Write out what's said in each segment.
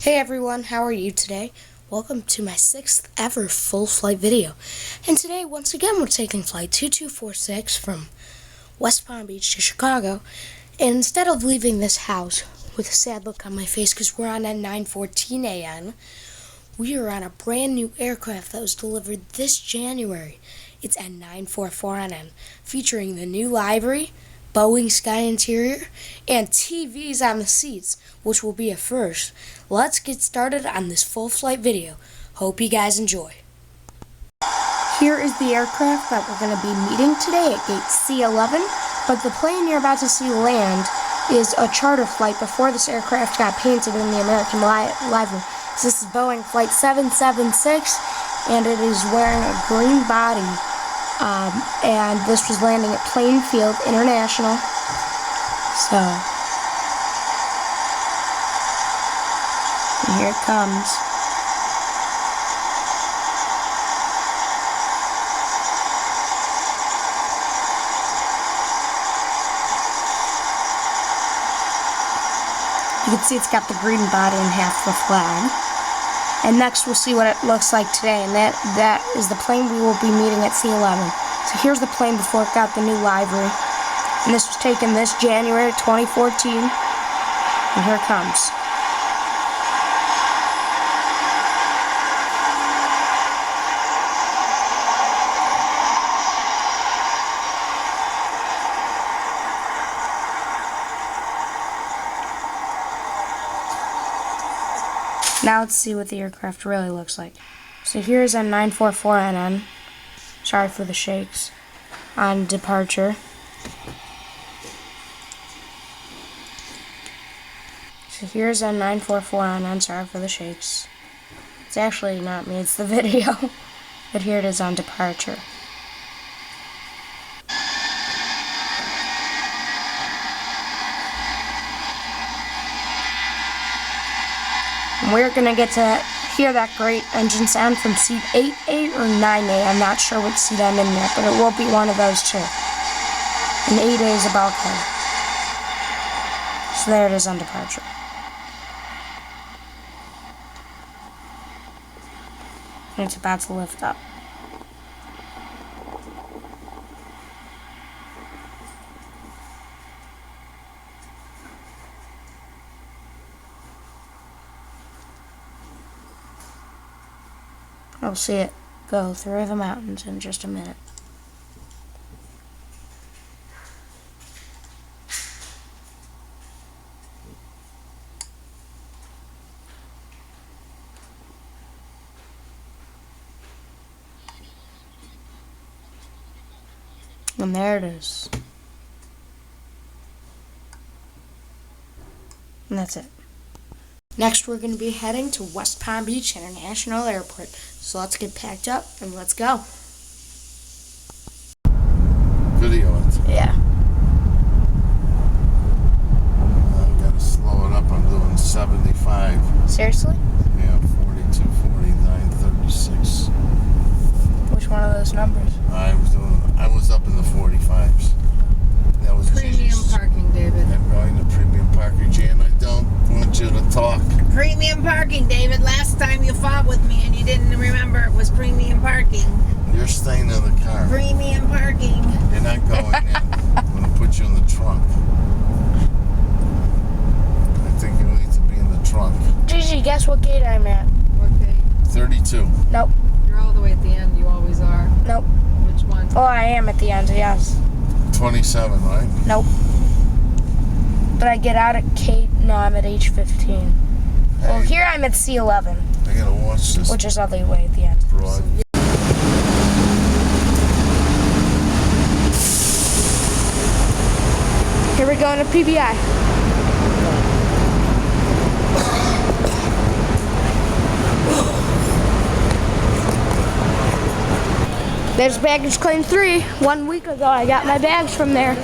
Hey everyone, how are you today? Welcome to my 6th ever full flight video. And today, once again, we're taking flight 2246 from West Palm Beach to Chicago. And instead of leaving this house with a sad look on my face because we're on at 9:14 a.m., we are on a brand new aircraft that was delivered this January. It's at 944 NN, featuring the new livery, Boeing Sky interior, and TVs on the seats, which will be a first. Let's get started on this full flight video. Hope you guys enjoy. Here is the aircraft that we're going to be meeting today at gate C11, but the plane you're about to see land is a charter flight before this aircraft got painted in the American livery. So this is Boeing Flight 776, and it is wearing a green body. And this was landing at Plainfield International. So, here it comes. You can see it's got the green body and half the flag. And next we'll see what it looks like today, and that is the plane we will be meeting at C11. So here's the plane before it got the new livery. And this was taken this January 2014. And here it comes. Now let's see what the aircraft really looks like. So here's a 944 NN. Sorry for the shakes. On departure. So here's a 944 NN. Sorry for the shakes. It's actually not me, it's the video. But here it is on departure. We're going to get to hear that great engine sound from seat 8A or 9A. I'm not sure what seat I'm in yet, but it will be one of those two. And 8A is a bulkhead. So there it is on departure. And it's about to lift up. We'll see it go through the mountains in just a minute. And there it is. And that's it. Next, we're going to be heading to West Palm Beach International Airport. So let's get packed up and let's go. Video it. Yeah. I've got to slow it up. I'm doing 75. Seriously? Yeah, 42, 49, 36. Which one of those numbers? I was up in the 45s. That was Premium parking, David. I'm going to premium parking, Jan. I don't want you to talk. Premium parking, David. Last time you fought with me and you didn't remember it was premium parking. You're staying in the car. Premium parking. You're not going in. I'm going to put you in the trunk. I think you need to be in the trunk. Gigi, guess what gate I'm at? What gate? 32. Nope. You're all the way at the end. You always are. Nope. Which one? Oh, I am at the end, yes. 27, right? Nope. But I get out at Kate. No, I'm at H15. Well, Hey, here I'm at C11, I got to watch this which is all the way at the end. broad. Here we're going to PBI. There's baggage claim 3. 1 week ago, I got my bags from there.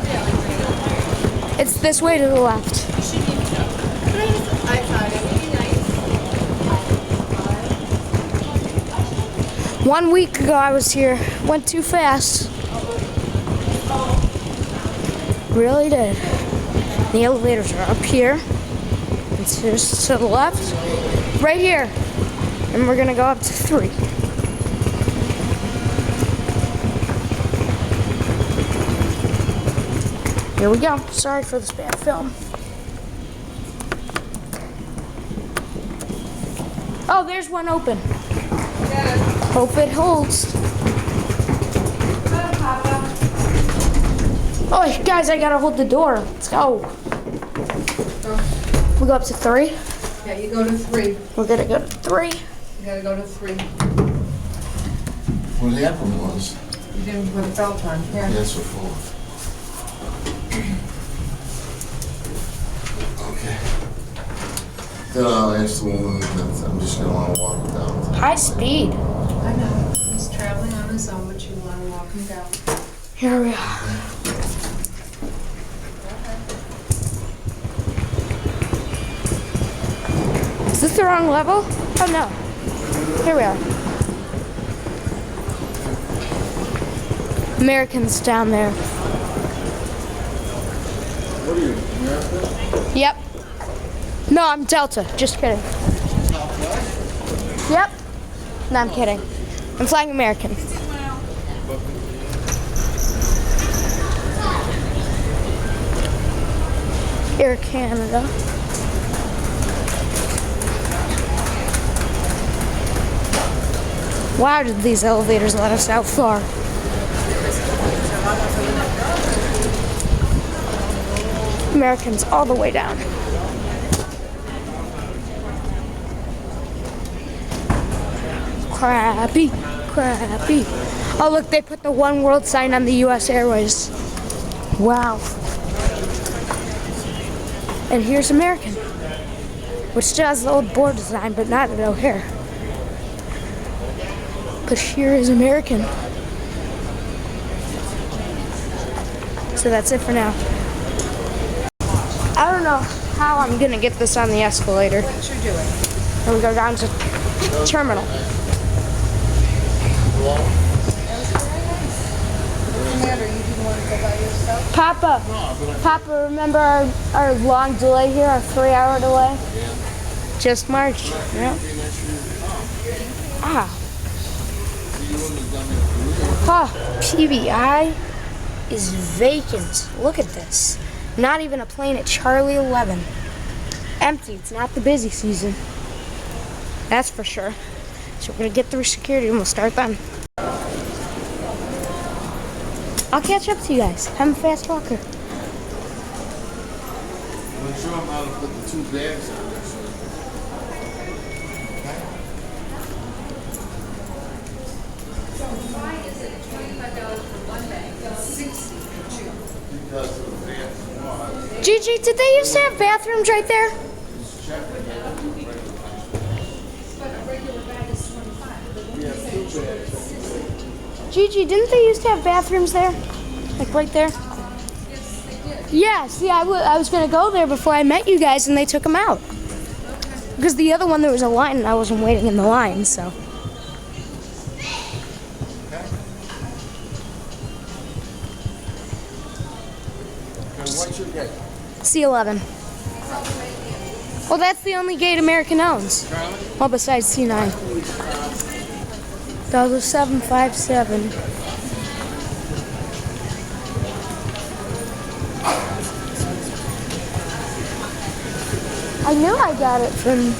It's this way to the left. 1 week ago I was here. Went too fast. Really did. The elevators are up here. Americans. Here's to the left, right here. And we're gonna go up to 3. Here we go. Sorry for this bad film. Oh, there's one open. Hope it holds. Oh, guys, I gotta hold the door. Let's go. We go up to 3? Yeah, you go to 3. We're gonna go to 3. You gotta go to 3. What happened was, You didn't put a belt on. Here. yes, we're full. Okay. Then I'll ask the woman that I'm just gonna wanna walk down. High speed. I know. He's traveling on his own, but you want to walk him down. Here we are. Is this the wrong level? Oh no. Here we are. Americans down there. What are you, American? Yep. No, I'm Delta. Just kidding. Yep. No, I'm kidding. I'm flying American. Air Canada. Wow, did these elevators let us out far? Americans all the way down. Crappy, crappy. Oh look, they put the One World sign on the U.S. Airways. Wow. And here's American, which still has the old board design, but not at O'Hare. But here is American. So that's it for now. I don't know how I'm gonna get this on the escalator. What you doing? And we go down to terminal. What's the matter? You didn't want to go by yourself? Papa, remember our long delay here, our 3-hour delay? Yeah. Just March. Yeah. Ah. PBI is vacant. Look at this. Not even a plane at Charlie 11. Empty. It's not the busy season. That's for sure. So we're gonna get through security and we'll start then. I'll catch up to you guys. I'm a fast walker. I'm sure I'm how to put the 2 bags on there. So why is it $25 for 1 bag? It's $60 for 2. Because of the bathroom. Gigi, did they used to have bathrooms right there? But a regular bag is 25. Gigi, didn't they used to have bathrooms there? Like right there? Yes, they did. Yeah, see, I was going to go there before I met you guys and they took them out. Because the other one, there was a line and I wasn't waiting in the line, so. What's your gate? C11. Well, that's the only gate American owns. Well, besides C9. That was 757. I knew I got it from.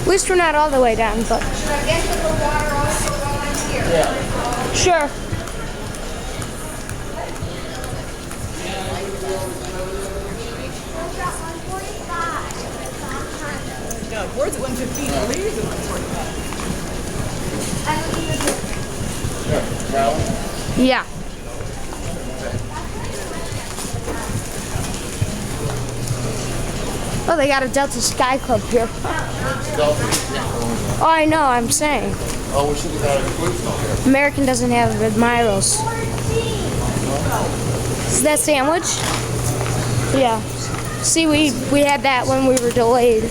At least we're not all the way down, but. Should I get you the water also while I'm here? Yeah. Sure. No, board's at 115, the ladies at 145. Yeah. Oh, they got a Delta Sky Club here. Oh, I know, I'm saying. Oh, we should have got a quiz on here. American doesn't have admirals. Is that sandwich? Yeah. See, we had that when we were delayed.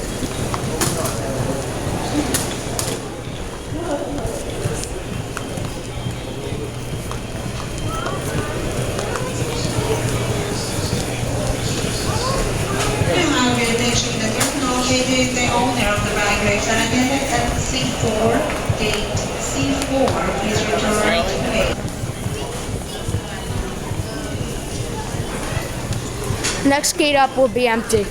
is the owner of the migration attendant at C4-gate C4. Please return to gate. Next gate up will be empty.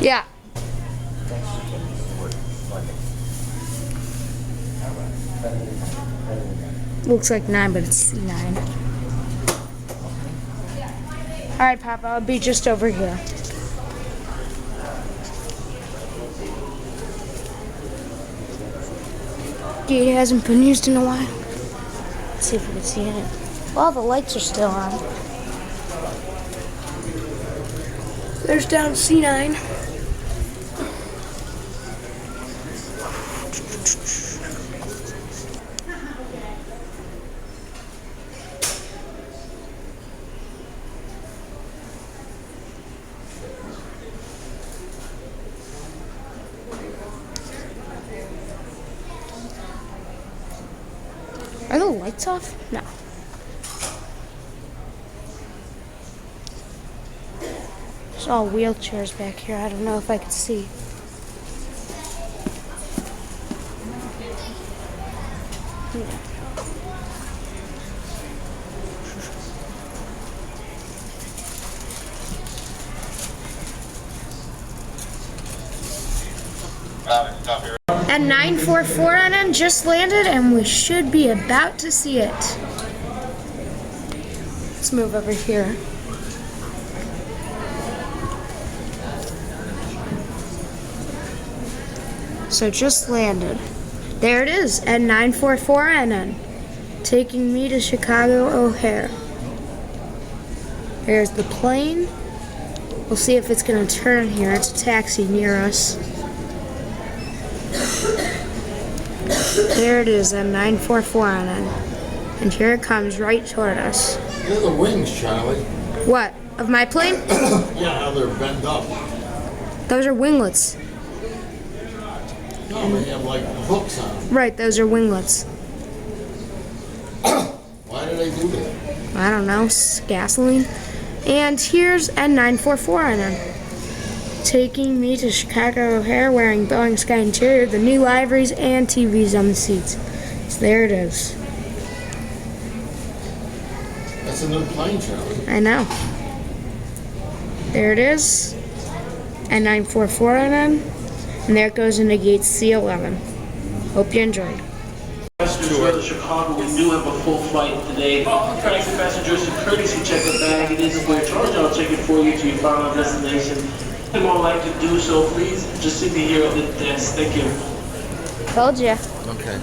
Yeah. Looks like 9, but it's C9. Alright, Papa, I'll be just over here. Gate hasn't been used in a while. Let's see if we can see in it. Well, the lights are still on. There's down C9. Are the lights off? No. There's all wheelchairs back here. I don't know if I can see. And 944 NN just landed, and we should be about to see it. Let's move over here. So just landed. There it is, at 944 NN, taking me to Chicago O'Hare. There's the plane. We'll see if it's gonna turn here. It's a taxi near us. There it is at 944 NN. And here it comes right toward us. Look at the wings, Charlie. What? Of my plane? Yeah, how they're bent up. Those are winglets. No, they have like hooks on them. Right, those are winglets. Why do they do that? I don't know, gasoline. And here's N944 NN, taking me to Chicago O'Hare wearing Boeing Sky Interior, the new liveries and TVs on the seats. So there it is. That's a new plane, Charlie. I know. There it is. N944 NN. And there it goes into gate C11. Hope you enjoyed. Passengers go to Chicago, we do have a full flight today. Connecting passengers to courtesy check the bag. It is a clear charge. I'll check it for you to your final destination. If you would like to do so, please just sit here at the desk. Thank you. Told ya. Okay.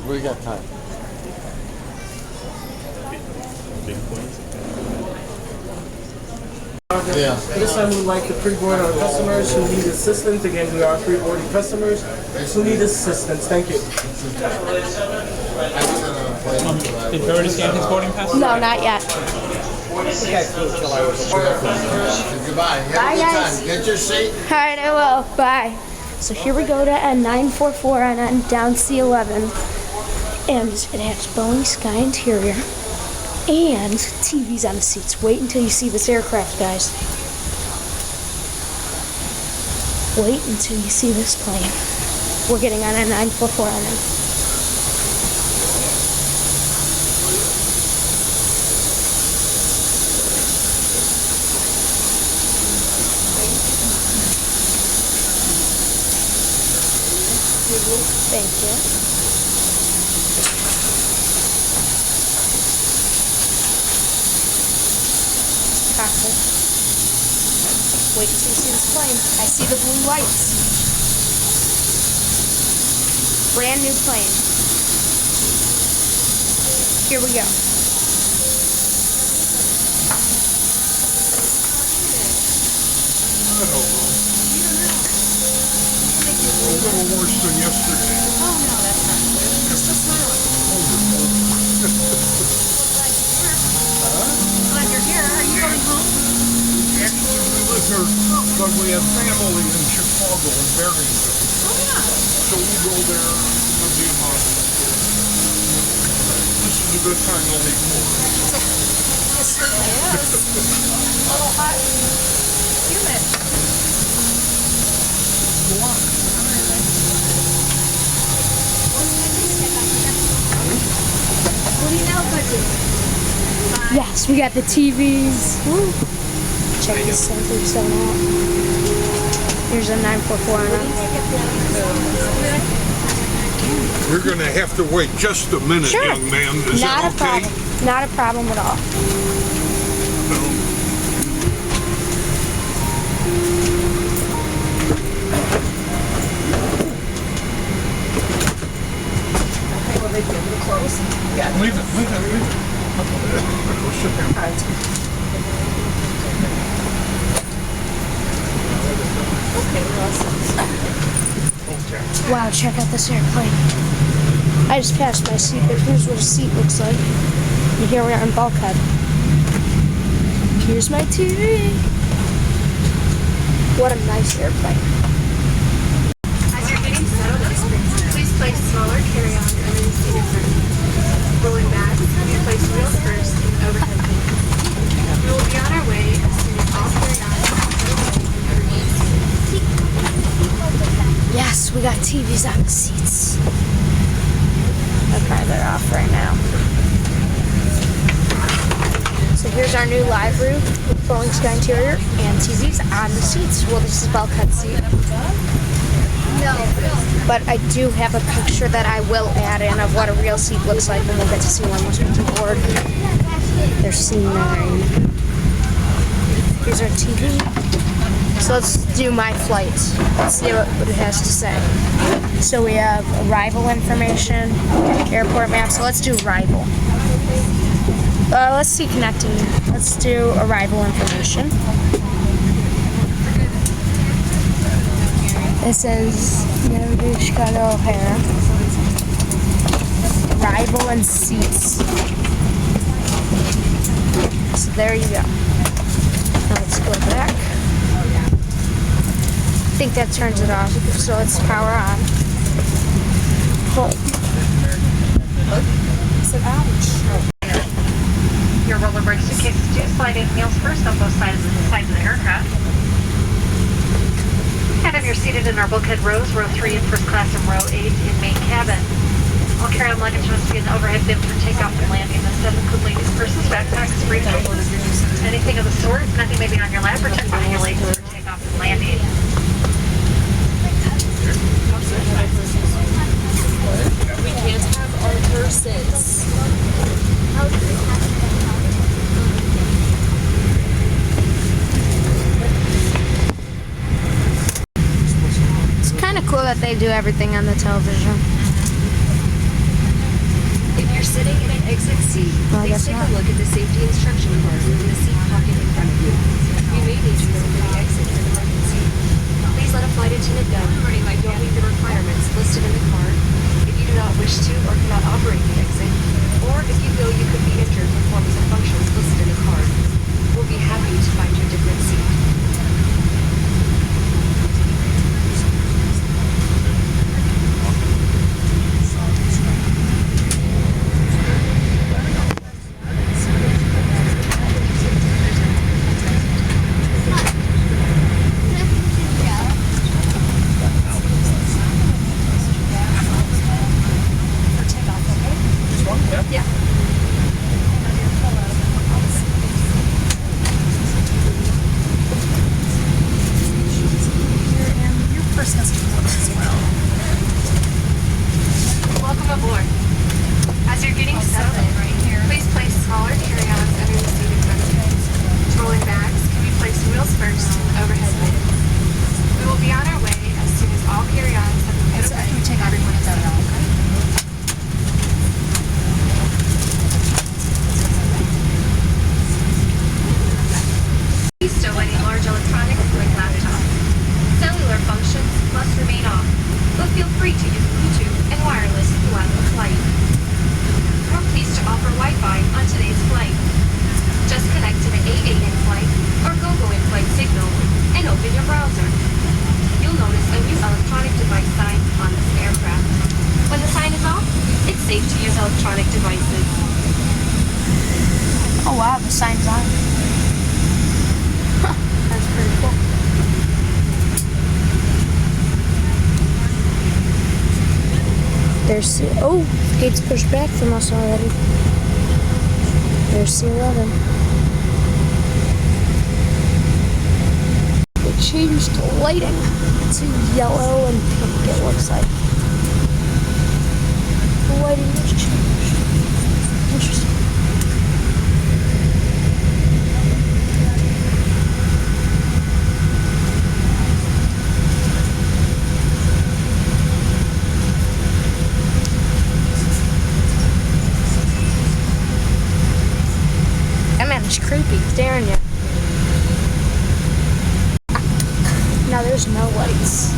We got time. Yeah. This time we would like to pre-board our customers who need assistance. Again, we are pre-boarding customers who need assistance. Thank you. Did you already scan his boarding pass? No, not yet. Goodbye. Have Bye, a good guys. time. Get your seat. Alright, I will. Bye. So here we go to N944 and down C11. And it has Boeing Sky Interior and TVs on the seats. Wait until you see this aircraft, guys. Wait until you see this plane. We're getting on N944 NN. Thank you. Cockpit. Wait till you see this plane. I see the blue lights. Brand new plane. Here we go. A little worse than yesterday. Oh no, that's not true. You're still smiling. But we have family in Chicago and Barrington. Oh, yeah. So we go there for the hospital. This is a good time to leave for us. It certainly is. A little hot, humid. What do you know, budget? Yes, we got the TVs. Woo. Check this 737 out. Here's a 944 on it. You're going to have to wait just a minute, Sure. young man. Is Not that a okay? problem. Not a problem at all. Okay, well, they'd be a little close. Yeah. Leave it. Go sit down. All right. Okay, we're all set. Wow, check out this airplane. I just passed my seat, but here's what a seat looks like. And here we are in bulkhead. Here's my TV. What a nice airplane. As you're getting settled, please place smaller carry-ons under the seated room. Rolling bags, we place wheels first in overhead bins. We will be on our way as soon as all carry-ons are put away and everyone is seated. Yes, we got TVs on the seats. Okay, they're off right now. So here's our new livery with Boeing Sky Interior and TVs on the seats. Well, this is bulkhead seat. But I do have a picture that I will add in of what a real seat looks like when we'll get to see one once we do board. There's C9. Here's our TV. So let's do my flight. Let's see what it has to say. So we have arrival information, airport map. So let's do arrival. Let's see connecting. Let's do arrival information. It says Navigate Chicago O'Hare. Arrival and seats. So there you go. Now let's go back. I think that turns it off, so let's power on. Home. Your roller brake suitcases do slide in wheels first on both sides of the aircraft. And if you're seated in our bulkhead rows, row 3 in first class and row 8 in main cabin. All carry-on luggage must be in the overhead bin for takeoff and landing. This does include ladies' purses, backpacks, briefcases, anything of the sort. Nothing may be on your lap or tucked behind your legs for takeoff and landing. We can't have our purses. It's kind of cool that they do everything on the television. If you're sitting in an exit seat, I please guess take not. a look at the safety instruction card in the seat pocket in front of you. You may need to go for the exit in an emergency. Please let a flight attendant know you might don't meet the requirements listed in the card, if you do not wish to or cannot operate the exit, or if you feel you could be injured performing the functions listed in the card. We'll be happy to find you a different seat. Yeah. There's gate's pushed back from us already. There's C11. They changed the lighting to yellow and pink, it looks like. The lighting has changed. Interesting. That man is creepy, staring you. Now there's no lights.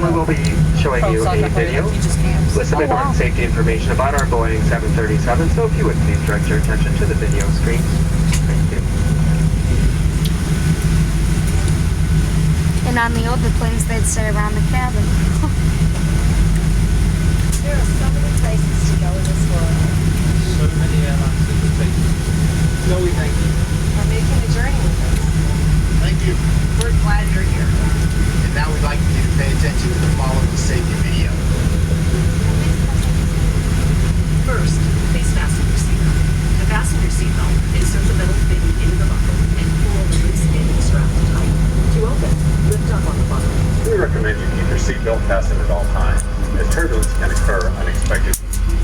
We will be showing you a video with some important safety information about our Boeing 737, so if you would please direct your attention to the video screen. Thank you. And on the older planes, they'd sit around the cabin. There are so many places to go in this world. So many airlines that would take. No, we thank you. For making the journey with us. Thank you. We're glad you're here. And now we'd like you to pay attention to the following safety video. First, please fasten your seatbelt. To fasten your seatbelt, insert the metal fin into the buckle and pull the loose end of the strap tight. To open, lift up on the buckle. We recommend you keep your seatbelt fastened at all times, as turbulence can occur unexpectedly.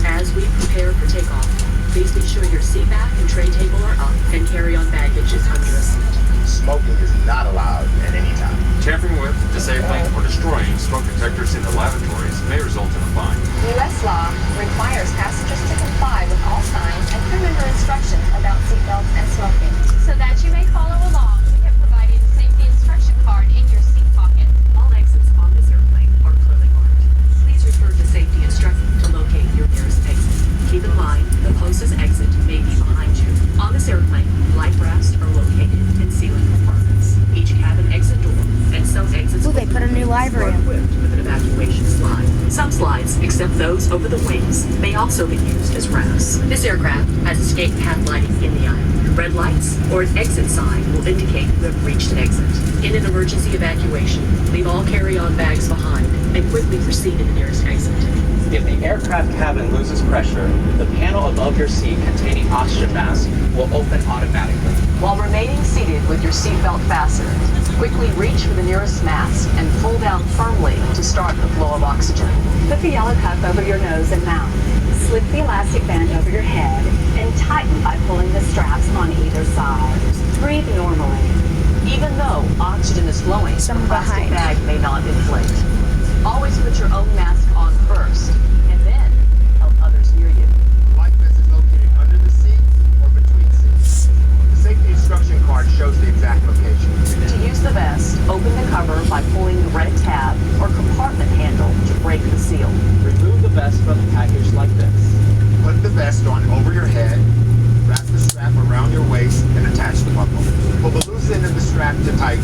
As we prepare for takeoff, please be sure your seat back and tray table are up and carry-on baggage is under a seat. Smoking is not allowed at any time. Tampering with, disabling, or destroying smoke detectors in the lavatories may result in a fine. U.S. law requires passengers to comply with all signs and crew member instructions about seatbelts and smoking. So that you may follow along, we have provided a safety instruction card in your seat pocket. All exits on this airplane are clearly marked. Please refer to safety instruction to locate your nearest exit. Keep in mind, the closest exit may be behind you. On this airplane, life rafts are located in ceiling compartments. Each cabin exit door and some exits They put a new livery in. equipped with an evacuation slide. Some slides, except those over the wings, may also be used as rafts. This aircraft has escape path lighting in the aisle. Red lights or an exit sign will indicate you have reached an exit. In an emergency evacuation, leave all carry-on bags behind and quickly proceed to the nearest exit. If the aircraft cabin loses pressure, the panel above your seat containing oxygen masks will open automatically. While remaining seated with your seatbelt fastened, quickly reach for the nearest mask and pull down firmly to start the flow of oxygen. Put the yellow cup over your nose and mouth. Slip the elastic band over your head and tighten by pulling the straps on either side. Breathe normally. Even though oxygen is flowing, the plastic bag may not inflate. Always put your own mask on first, and then help others near you. The life vest is located under the seat or between seats. The safety instruction card shows the exact location. To use the vest, open the cover by pulling the red tab or compartment handle to break the seal. Remove the vest from the package like this. Put the vest on over your head, wrap the strap around your waist, and attach the buckle. Pull the loose end of the strap to tighten.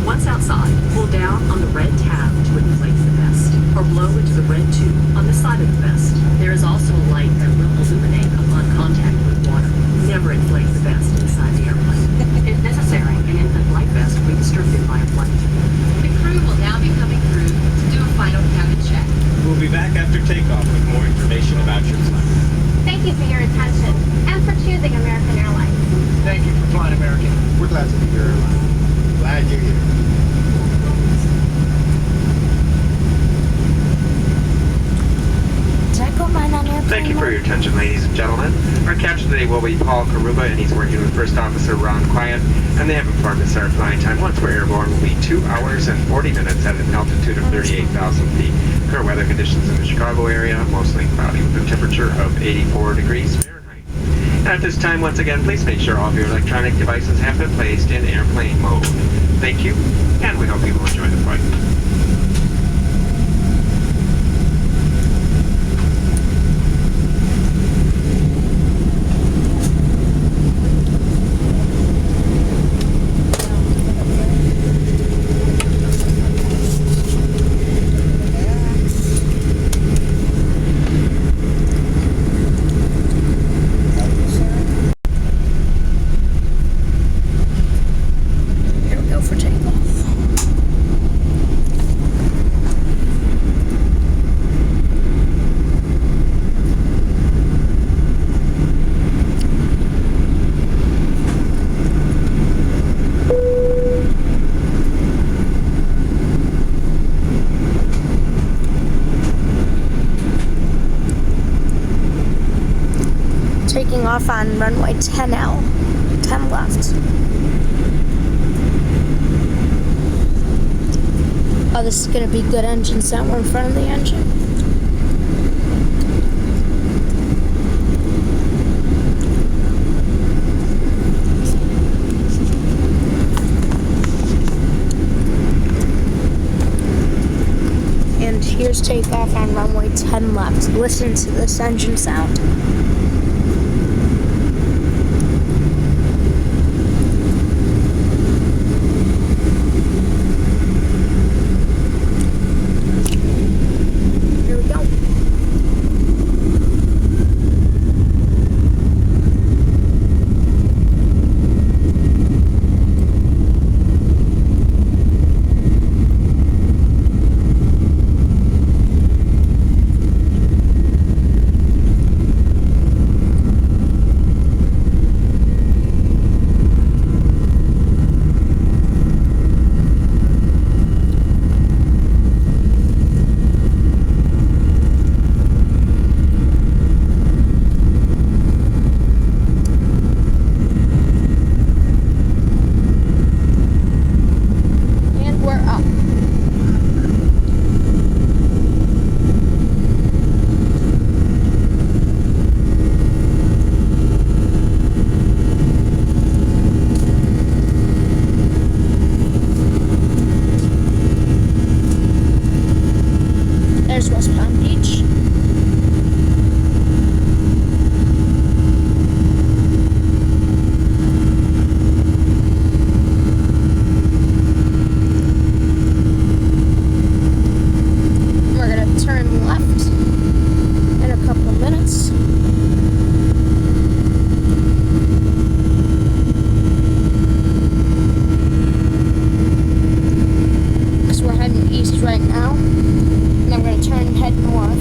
Once outside, pull down on the red tab to inflate the vest, or blow into the red tube on the side of the vest. There is also a light that will illuminate upon contact with water. Never inflate the vest inside the airplane. If necessary, an infant life vest will be distributed by a flight attendant. The crew will now be coming through to do a final cabin check. We'll be back after takeoff with more information about your flight. Thank you for your attention and for choosing American Airlines. Thank you for flying American. We're glad to be your airline. Glad you're here. Did I put mine on airplane? Thank you for your attention, ladies and gentlemen. Our captain today will be Paul Karuba, and he's working with First Officer Ron Quiet, and they have informed us our flying time once we're airborne will be 2 hours and 40 minutes at an altitude of 38,000 feet. Current weather conditions in the Chicago area, mostly cloudy with a temperature of 84 degrees Fahrenheit. And at this time, once again, please make sure all of your electronic devices have been placed in airplane mode. Thank you, and we hope you will enjoy the flight. off on runway 10L, 10 left. Oh, this is going to be good engine sound. We're in front of the engine. And here's takeoff on runway 10 left. Listen to this engine sound. Here we go. There's West Palm Beach. We're going to turn left in a couple of minutes. Because we're heading east right now. And I'm going to turn and head north.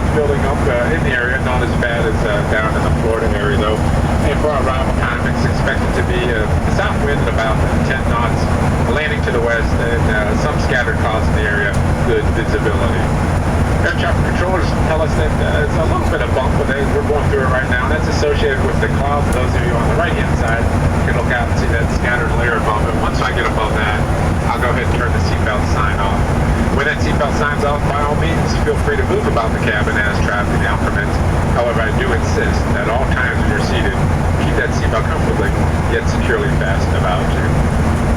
clouds building up in the area, not as bad as down in the Florida area though. And for our arrival time, it's expected to be a south wind at about 10 knots, landing to the west, and some scattered clouds in the area, good visibility. Air traffic controllers tell us that it's a little bit of bump, but we're going through it right now, and that's associated with the clouds. Those of you on the right-hand side can look out and see that scattered layer above it. Once I get above that, I'll go ahead and turn the seatbelt sign off. When that seatbelt sign's off, by all means, feel free to move about the cabin as traffic increments. However, I do insist that all times when you're seated, keep that seatbelt comfortably, yet securely fastened about you.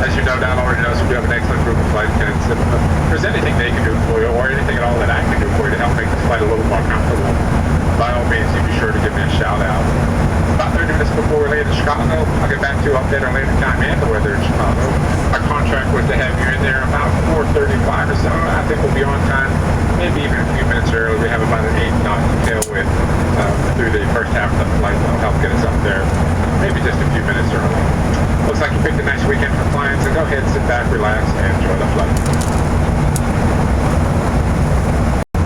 As you no doubt already know, we have an excellent group of flight attendants. If there's anything they can do for you, or anything at all that I can do for you to help make this flight a little more comfortable, by all means, you be sure to give me a shout out. About 30 minutes before we land in Chicago, I'll get back to update our landing time and the weather in Chicago. Our contract was to have you in there about 4:35 or so. I think we'll be on time, maybe even a few minutes early. We have about an 8-knot tailwind through the first half of the flight that'll help get us up there, maybe just a few minutes early. Looks like you picked a nice weekend for flying, so go ahead, sit back, relax, and enjoy the flight.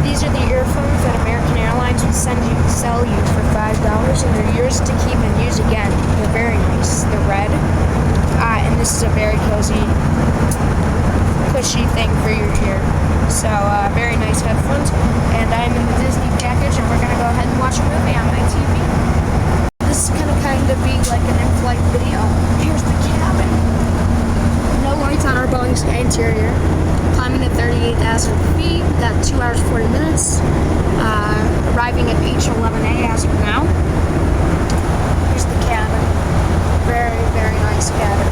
These are the earphones that American Airlines will sell you for $5, and they're yours to keep and use again. They're very nice. They're red, and this is a very cozy, cushy thing for your ear. So, very nice headphones. And I'm in the Disney package, and we're gonna go ahead and watch a movie on my TV. This is gonna kind of be like an in-flight video. Here's the cabin. No lights on our Boeing Sky Interior. Climbing at 38,000 feet. Got 2 hours 40 minutes. Arriving at H11A as of now. Here's the cabin. Very, very nice cabin.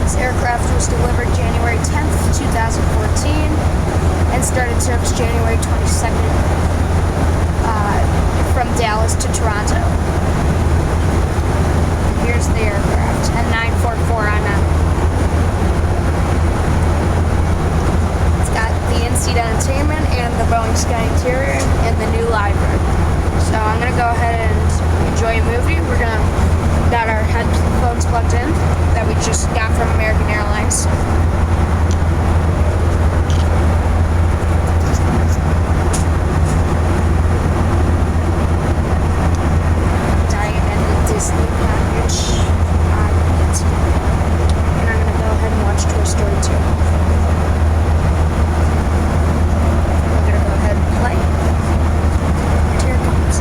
This aircraft was delivered January 10th, 2014, and started service January 22nd from Dallas to Toronto. Here's the aircraft, and 944 It's got the in-seat entertainment and the Boeing Sky Interior and the new livery. So I'm gonna go ahead and enjoy a movie. Got our headphones plugged in that we just got from American Airlines. Disney package on it. And I'm gonna go ahead and watch Toy Story 2. We're gonna go ahead and play. And here it comes.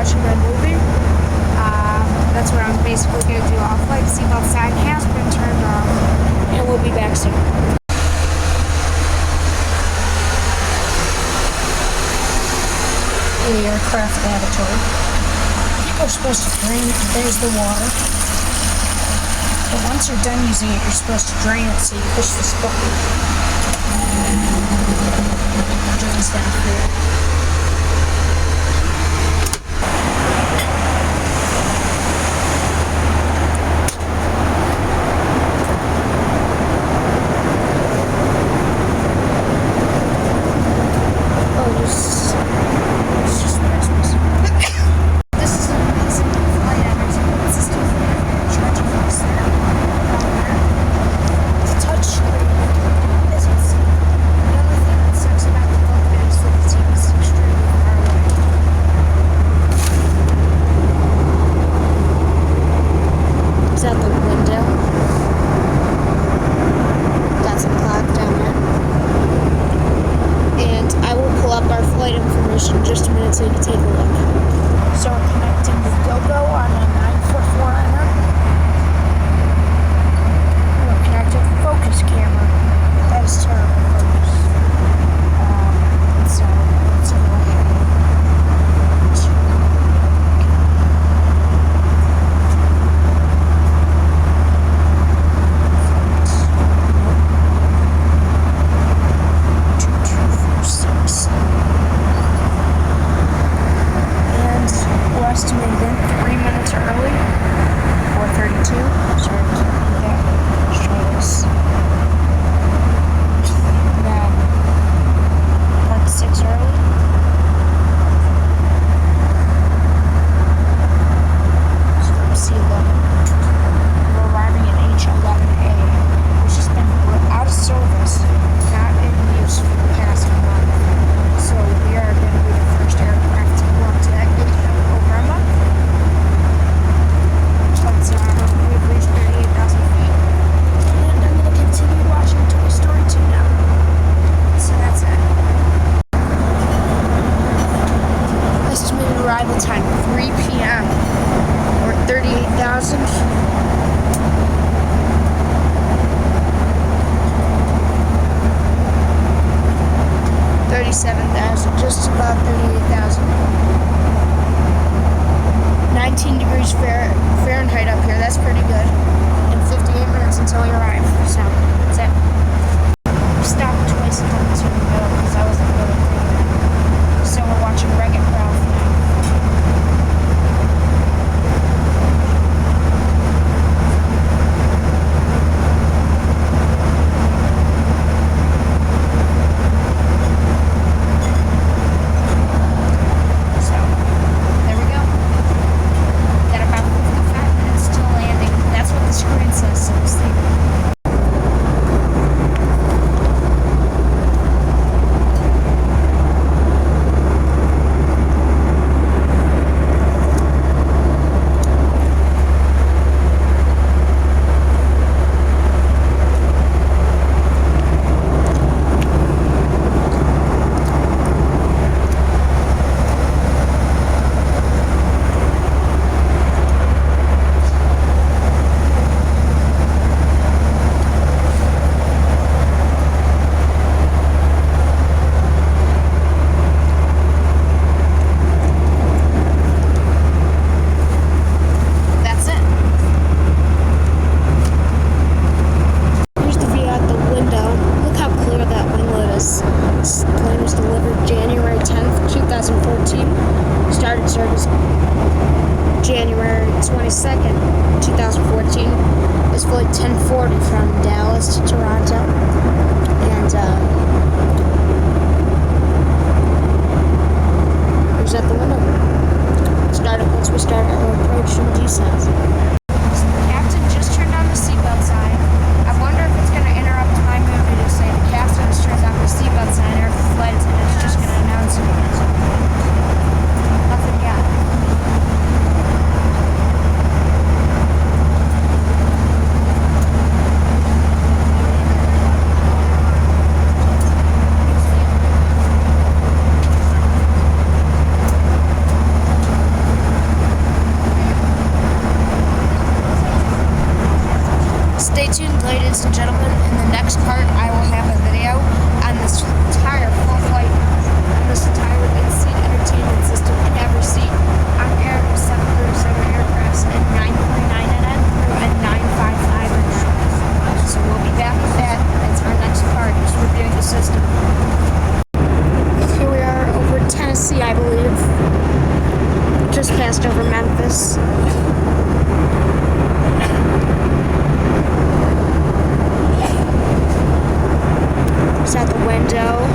watching my movie. That's what I'm basically going to do. All flight seatbelt sign has been turned off, and we'll be back soon. The aircraft lavatory. People are supposed to drain it. There's the water. But once you're done using it, you're supposed to drain it, so you push this button. It drains down here. In just a minute so you can take a look. So we're connecting the GoGo on a 9-foot liner. We're connecting the focus camera. That is terrible focus. So let's go ahead. Estimated in 3 minutes early, 4:32. Sorry, let's try this. Then 1:06 early. So let's see, look. We're arriving at H11A, which has been out of service, not in use for the past month. So we are going to be the first aircraft to go up to that gate. We've reached 38,000 feet. And I'm going to continue watching Toy Story 2 now. So that's it. Estimated arrival time, 3 p.m. Or 38,000. Just about 38,000. 19 degrees Fahrenheit up here. That's pretty good. And 58 minutes until we arrive. So that's it. We stopped twice and went to the middle because I wasn't really thinking that. So we're watching Wreck-It Ralph now. January 22nd, 2014. It's flight 1040 from Dallas to Toronto. And who's at the window? Once we start our approach and descent. So the captain just turned on the seatbelt sign. I wonder if it's going to interrupt my movie to say the captain has turned on the seatbelt sign, or if the flight attendant's just going to announce it. Nothing yet. It's out the window.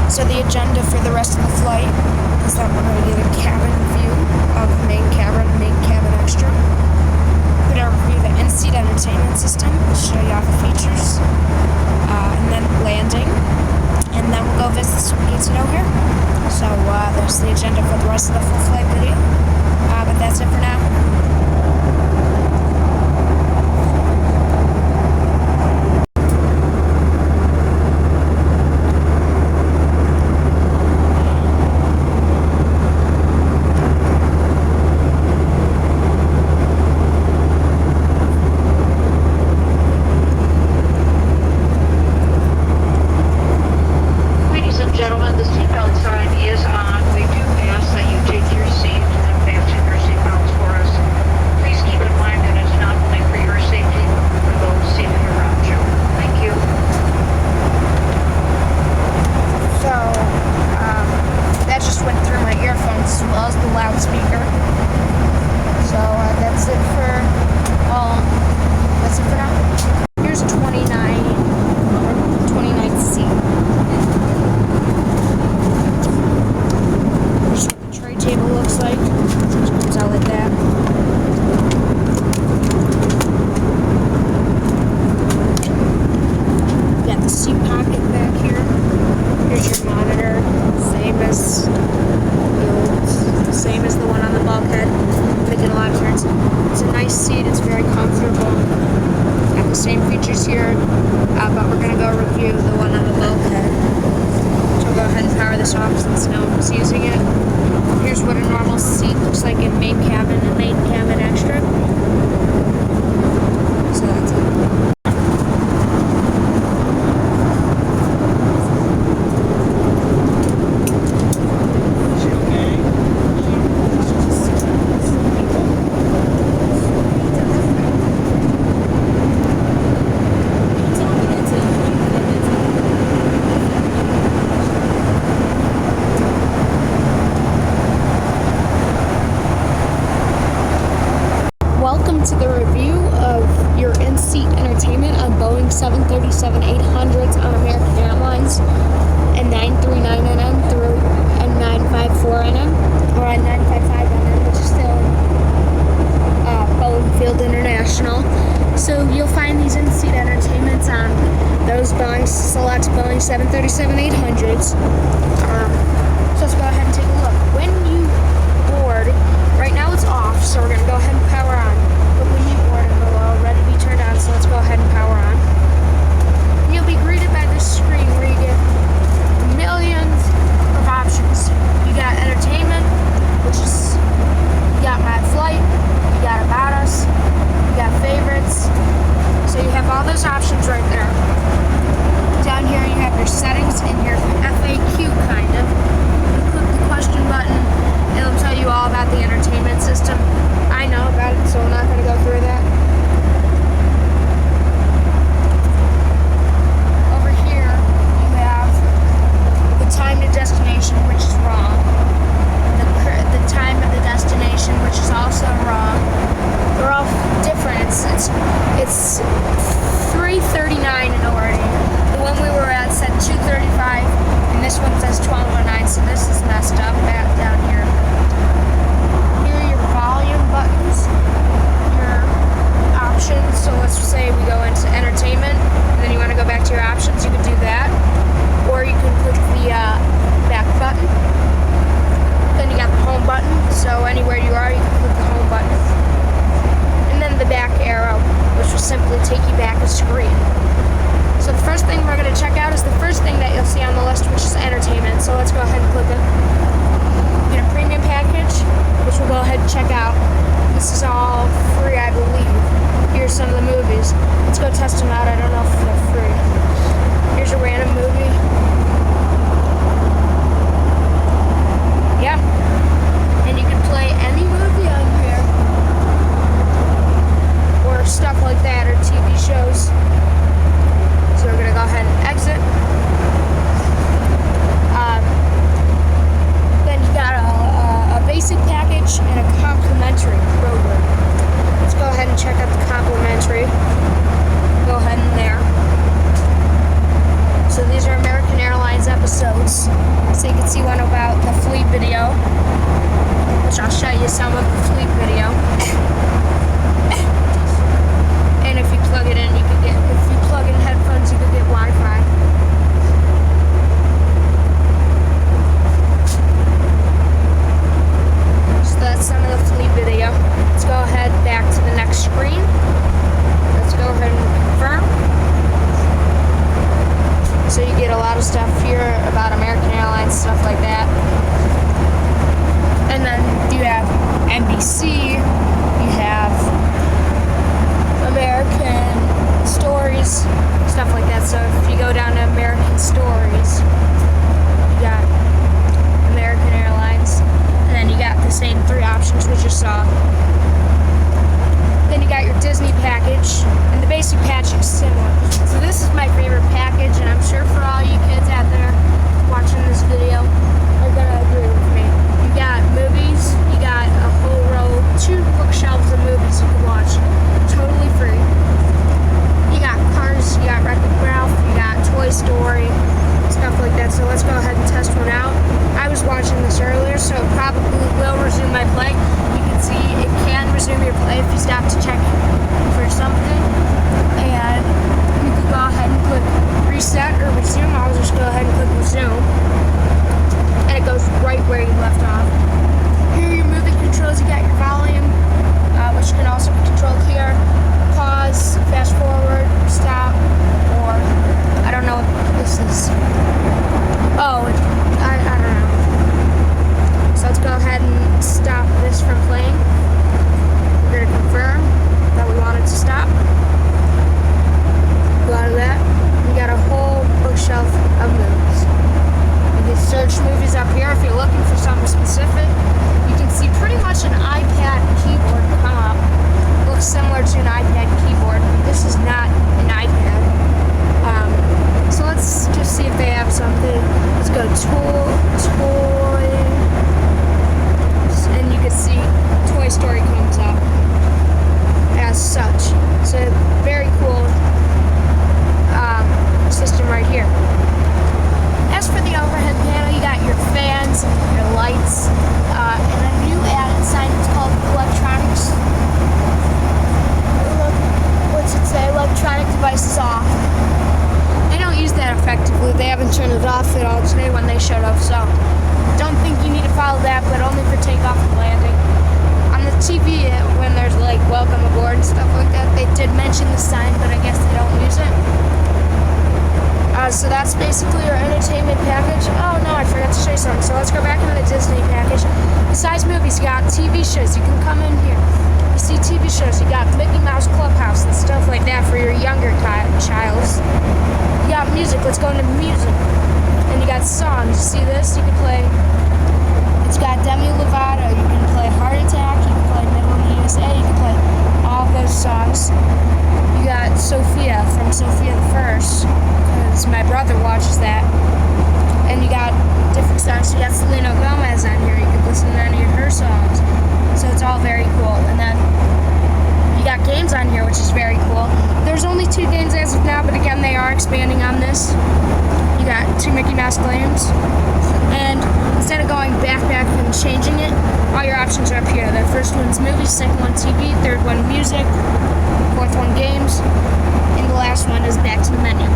So the agenda for the rest of the flight is that we're going to get a cabin view of main cabin extra. We're going to review the in-seat entertainment system, show you all the features, and then landing, and then we'll go visit some Pizza O'Hare. So there's the agenda for the rest of the full flight video, but that's it for now. Same as the one on the bulkhead. Making a lot of turns. It's a nice seat. It's very comfortable. Got the same features here, but we're gonna go review the one on the bulkhead. So we'll go ahead and power this off since no one's using it. Here's what a normal seat looks like in main cabin and main cabin extra. So that's it. To the review of your in-seat entertainment on Boeing 737-800s on American Airlines and 939NN through and 954NN or on 955NN, which is still Boeing Field International. So you'll find these in-seat entertainments on those select Boeing 737-800s. So let's go ahead and take a look. When you board, right now it's off, so we're going to go ahead and power on. But when you board, it will already be turned on, so let's go ahead and power on. And you'll be greeted by this screen where you get millions of options. You got entertainment, which is, you got my flight, you got about us, you got favorites. So you have all those options right there. Down here you have your settings and your FAQ kind of. again about the fleet video, which I'll show you some of the fleet video. And if you plug it in, if you plug in headphones, you could get Wi-Fi. So that's some of the fleet video. Let's go ahead back to the next screen. Let's go ahead and confirm. So you get a lot of stuff here about American Airlines, stuff like that. And then you have NBC, you have American Stories, stuff like that. So if you go down to American Stories, you got American Airlines, and then you got the same three options which you saw. Then you got your Disney package, and the basic package is similar. So this is my favorite package, and I'm sure for all you kids out there watching this video are gonna agree with me. You got movies, you got a whole row, 2 bookshelves of movies you can watch, totally free. You got Cars, you got Wreck-It Ralph, you got Toy Story, stuff like that. So let's go ahead and test one out. I was watching this earlier, so it probably will resume my play. You can see it can resume your play if you stop to check for something. And you can go ahead and click reset or resume. I'll just go ahead and click resume. And it goes right where you left off. Here are your moving controls. You got your volume, which can also be controlled here. Pause, fast forward, stop, or I don't know what this is. Oh, I don't know. So let's go ahead and stop this from playing. We're going to confirm that we want it to stop. Go out of that. We got a whole bookshelf of movies. You can search movies up here if you're looking for something specific. You can see pretty much an iPad keyboard come up. It looks similar to an iPad keyboard. This is not an iPad. So let's just see if they have something. Let's go toy, and you can see Toy Story comes up as such. So very cool system right here. As for the overhead panel, you got your fans, your lights, and a new added sign. It's called electronics. What's it say? Electronic devices off. They don't use that effectively. They haven't turned it off at all today when they showed up, so don't think you need to follow that, but only for takeoff and landing. On the TV, when there's like welcome aboard and stuff like that, they did mention the sign, but I guess they don't use it. So that's basically your entertainment package. Oh no, I forgot to show you something. So let's go back into the Disney package. Besides movies, you got TV shows. You can come in here. You see TV shows. You got Mickey Mouse Clubhouse and stuff like that for your younger childs. You got music. Let's go into music. And you got songs. You see this? You can play. It's got Demi Lovato. You can play Heart Attack. You can play Middle in the USA. You can play all of those songs. You got Sophia from Sophia the First, because my brother watches that. And you got different songs. You got Selena Gomez on here. You can listen to any of her songs. So it's all very cool. And then you got games on here, which is very cool. There's only 2 games as of now, but again, they are expanding on this. You got 2 Mickey Mouse games. And instead of going back and changing it, all your options are up here. The first one's movies, second one TV, third one music, fourth one games, and the last one is back to the menu.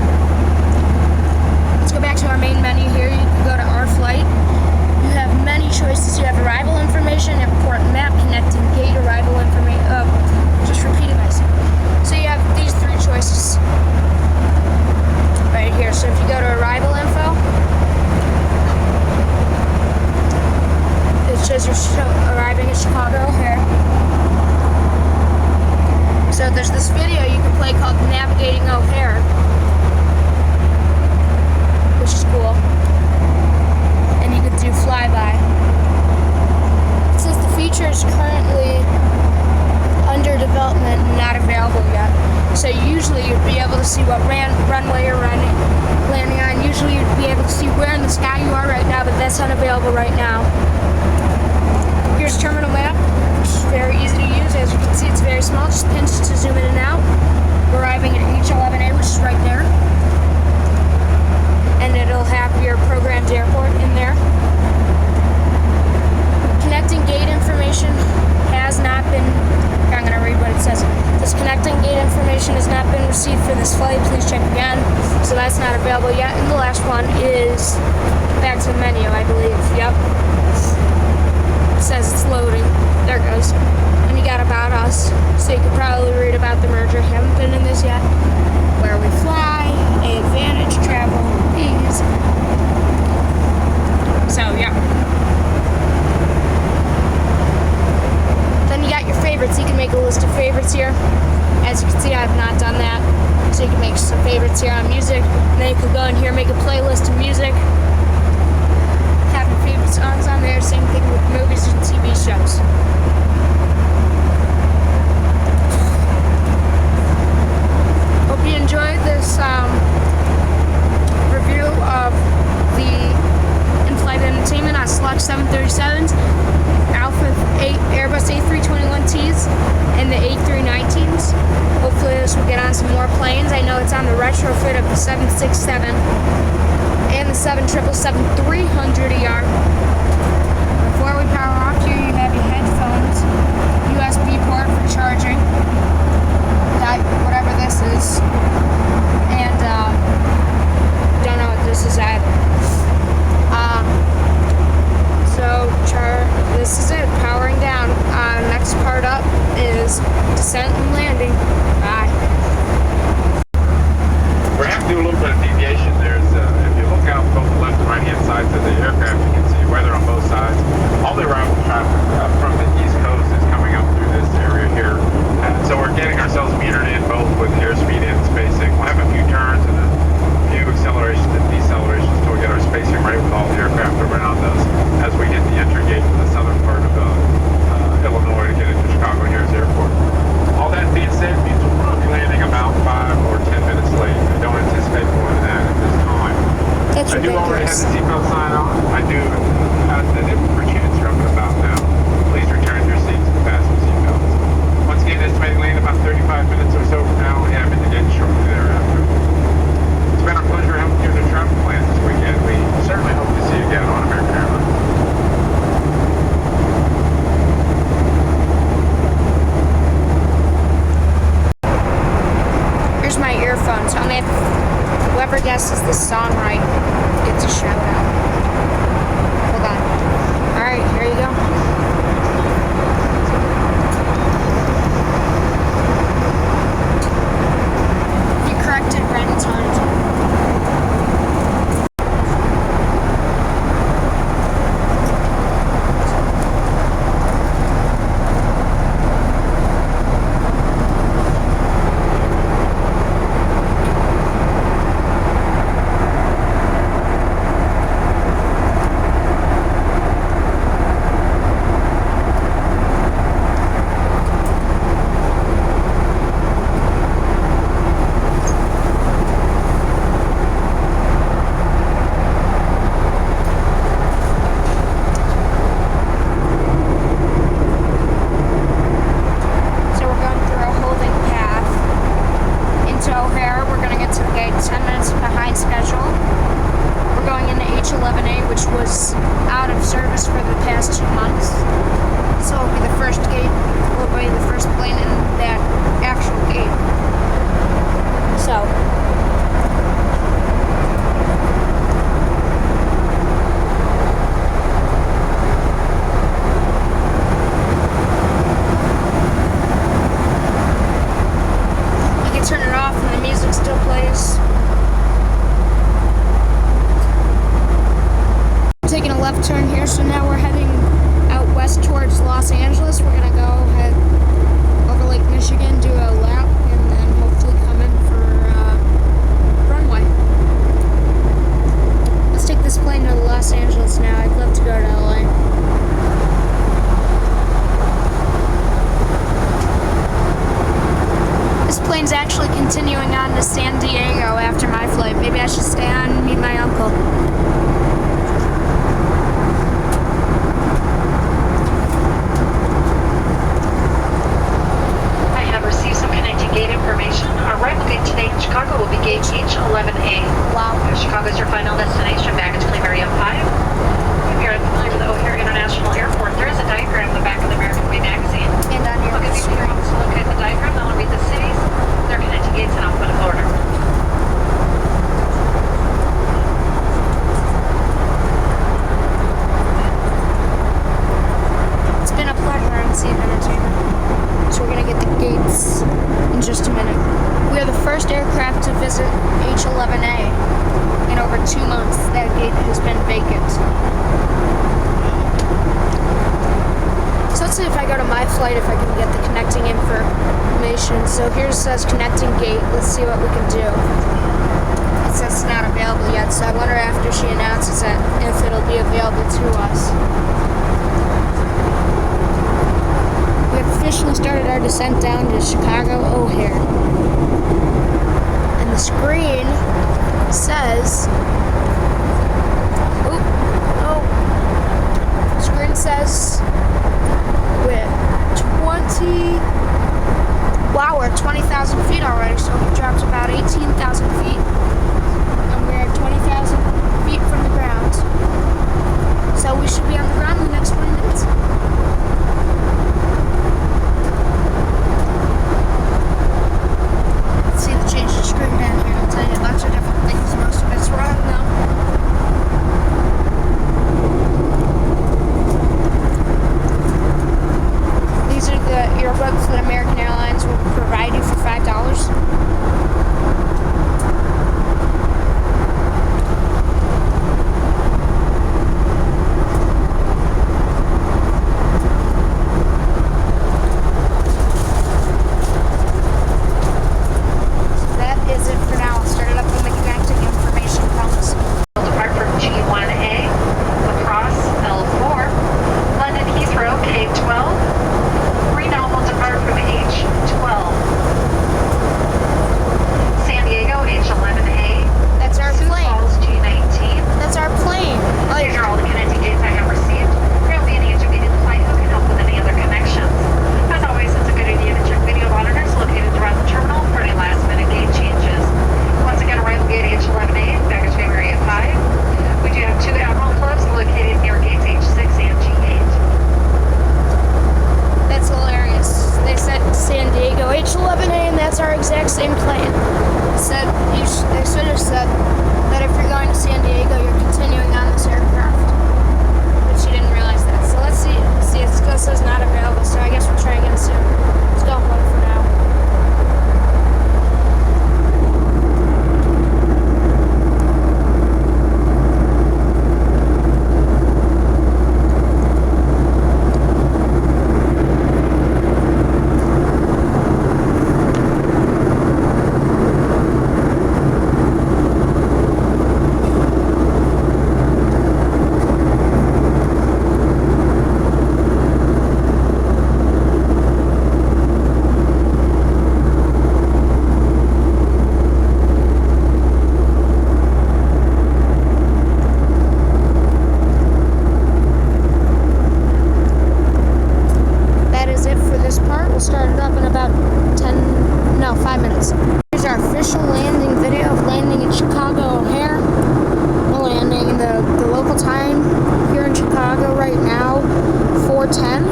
Let's go back to our main menu here. You can go to our flight. You have many choices. You have arrival information, airport map, connecting gate, arrival information. Just repeating myself. So you have these 3 choices right here. So if you go to arrival info, it shows you're arriving in Chicago here. So there's this video you can play called Navigating O'Hare, which is cool. And you could do flyby. It says the feature is currently under development and not available yet. So usually you'd be able to see what runway you're landing on. Usually you'd be able to see where in the sky you are right now, but that's unavailable right now. Here's terminal map, which is very easy to use. As you can see, it's very small. Just pinch to zoom in and out. We're arriving at H11A, which is right there. And it'll have your programmed airport in there. us back to the menu, I believe. Yep. It says it's loading. There it goes. And you got About Us, so you could probably read about the merger. Haven't been in this yet. Where we fly, advantage, travel, ease. So, yeah. Then you got your favorites. You can make a list of favorites here. As you can see, I have not done that. So you can make some favorites here on music. And then you could go in here and make a playlist of music. Having favorite songs on there. Same thing with movies and TV shows. Hope you enjoyed this review of the in-flight entertainment on Select 737s, Airbus A321Ts, and the A319s. Hopefully this will get on some more planes. I know it's on the retrofit of the 767 and the 777-300ER. Before we power off here, you have your headphones, USB port for charging, whatever this is, and don't know what this is either. This is it, powering down. Next part up is descent and landing. Bye. We're having to do a little bit of deviation. There's, if you look out both the left and right hand sides of the aircraft, you can see weather on both sides. All the arrival traffic from the East Coast is coming up through this area here. So we're getting ourselves metered in both with airspeed and spacing. We'll have a few turns and a few accelerations and decelerations until we get our spacing right with all the aircraft around us as we hit the entry gate to the southern part of Illinois to get into Chicago O'Hare Airport. All that being said means we'll probably be landing about 5 or 10 minutes late. I don't anticipate more than that at this time. That's I do already have the seatbelt sign on. I do ask that if perchance you're up and about now, please return your seats and fasten your seatbelts. Once again, estimated land about 35 minutes or so from now. We have in the gate shortly thereafter. It's been a pleasure helping you in the travel plans this weekend. We certainly hope to see you again on American Airlines. Here's my earphones. Only if whoever guesses this song right gets a shout out. Hold on. Alright, here you go. You corrected Brandon's heart. H11A, which was out of service for the past 2 months. So it'll be the first gate, will be the first plane in that actual gate. So you can turn it off and the music still plays. Taking a left turn here, so now we're heading out west towards Los Angeles. We're gonna go head over Lake Michigan, do a lap, and then hopefully come in for runway. Let's take this plane to Los Angeles now. I'd love to go to LA. This plane's actually continuing on to San Diego after my flight. Maybe I should stay on and meet my uncle. Gate information. Our arrival gate today in Chicago will be gate H11A. Wow. Chicago is your final destination. Baggage claim area 5. my flight if I can get the connecting information. So here it says connecting gate. Let's see what we can do. It says it's not available yet, so I wonder after she announces it if it'll be available to us. We have officially started our descent down to Chicago O'Hare. And the screen says, screen says we're 20,000 feet already, so we dropped about 18,000 feet. And we're at 20,000 feet from the ground. So we should be on the ground in the next 20 minutes. Let's see the change the screen down here. I'll tell you lots of different things. Most of it's wrong though. These are the earbuds that American Airlines will provide you for $5. That is it for now. I'll start it up when the connecting information comes. Depart from G1A, Lacrosse, L4, London Heathrow, K12, Reno will depart from H12, San Diego, H11A, That's our Sioux plane. Falls, G19. That's our plane. These are all the connecting gates I have received. There will be an agent waiting in the flight who can help with any other connections. As always, it's a good idea to check video monitors located throughout the terminal for any last-minute gate changes. Once again, arrival gate H11A, baggage family area 5. We do have 2 Admiral clubs located near gates H6 and G8. That's hilarious. They said San Diego H11A, and that's our exact same plane. They should have said that if you're going to San Diego, you're continuing on this aircraft. But she didn't realize that. So let's see. It still says not available, so I guess we'll try again soon. Let's go home for now. That is it for this part. We'll start it up in about 5 minutes. Here's our official landing video of landing in Chicago O'Hare. We're landing in the local time here in Chicago right now, 4:10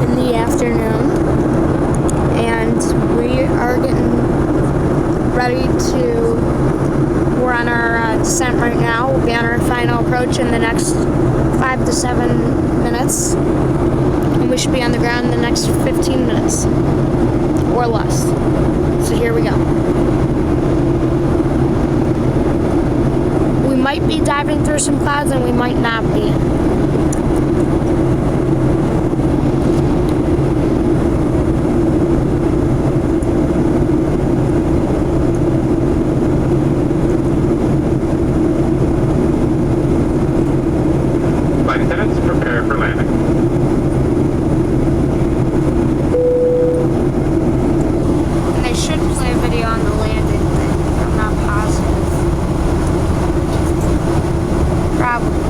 in the afternoon. And we are getting ready we're on our descent right now. We'll be on our final approach in the next 5 to 7 minutes. And we should be on the ground in the next 15 minutes or less. So here we go. We might be diving through some clouds and we might not be. Flight attendants, prepare for landing. And they should play a video on the landing thing. I'm not positive. Probably.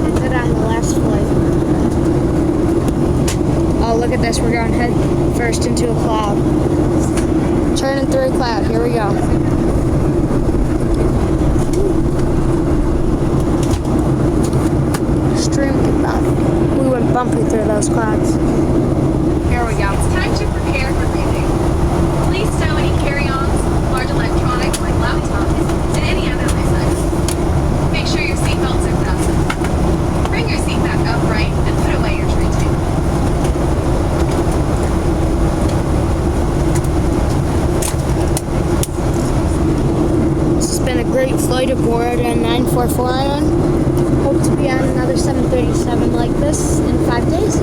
They did on the last flight. Oh, look at this. We're going head first into a cloud. Turning through a cloud. Here we go. Extremely bumpy. We went bumpy through those clouds. Here we go. It's time to prepare for landing. Please stow any carry-ons, large electronics like laptops, and any other life items. Make sure your seatbelts are fastened. Bring your seat back upright and put away your tray table. This has been a great flight aboard on 944 Island. Hope to be on another 737 like this in 5 days.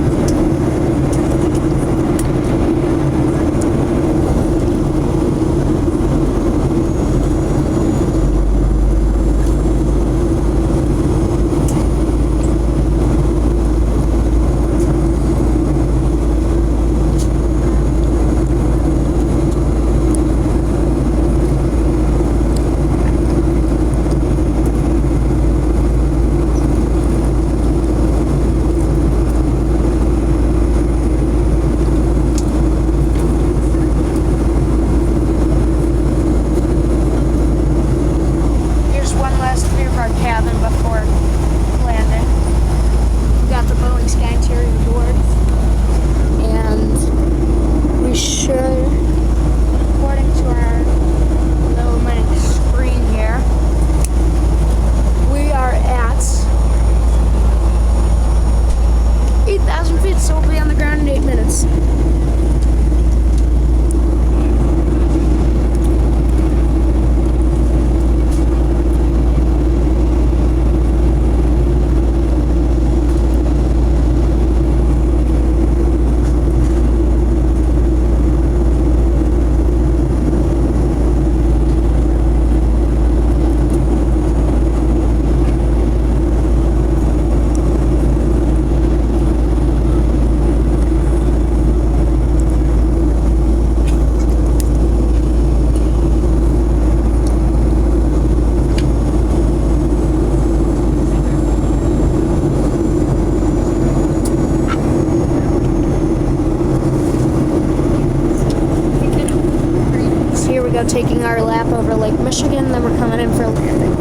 Taking our lap over Lake Michigan, then we're coming in for a landing.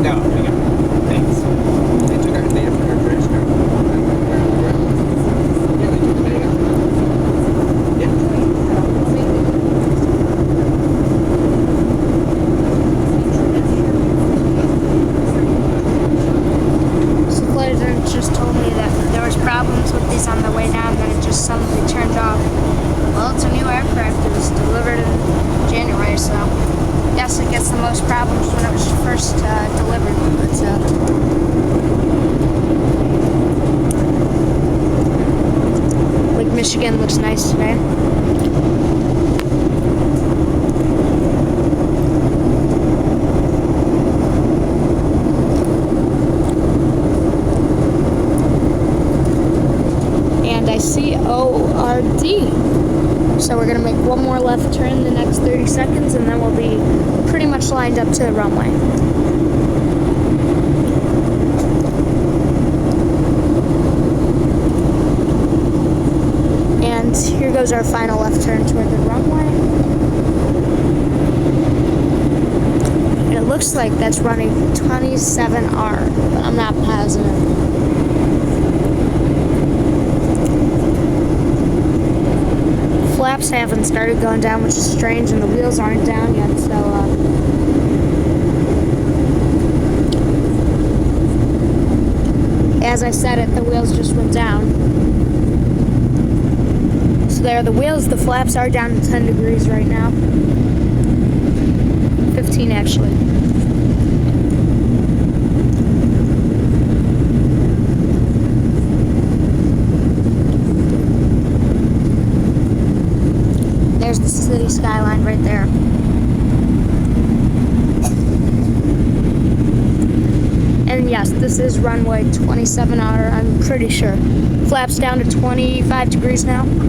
No, thanks. They took our data for our bridge now. Yeah, they took the data. So flight attendant just told me that there was problems with these on the way down, then it just suddenly turned off. Well, it's a new aircraft. It was delivered in January, so yes, it gets the most problems when it was first delivered. But Lake Michigan looks nice today. And I see ORD. So we're going to make one more left turn in the next 30 seconds, and then we'll be pretty much lined up to the runway. And here goes our final left turn toward the runway. And it looks like that's running 27R, but I'm not positive. Flaps haven't started going down, which is strange, and the wheels aren't down yet, so as I said it, the wheels just went down. So there are the wheels. The flaps are down to 10 degrees right now. 15 actually. There's the city skyline right there. And yes, this is runway 27R, I'm pretty sure. Flaps down to 25 degrees now. And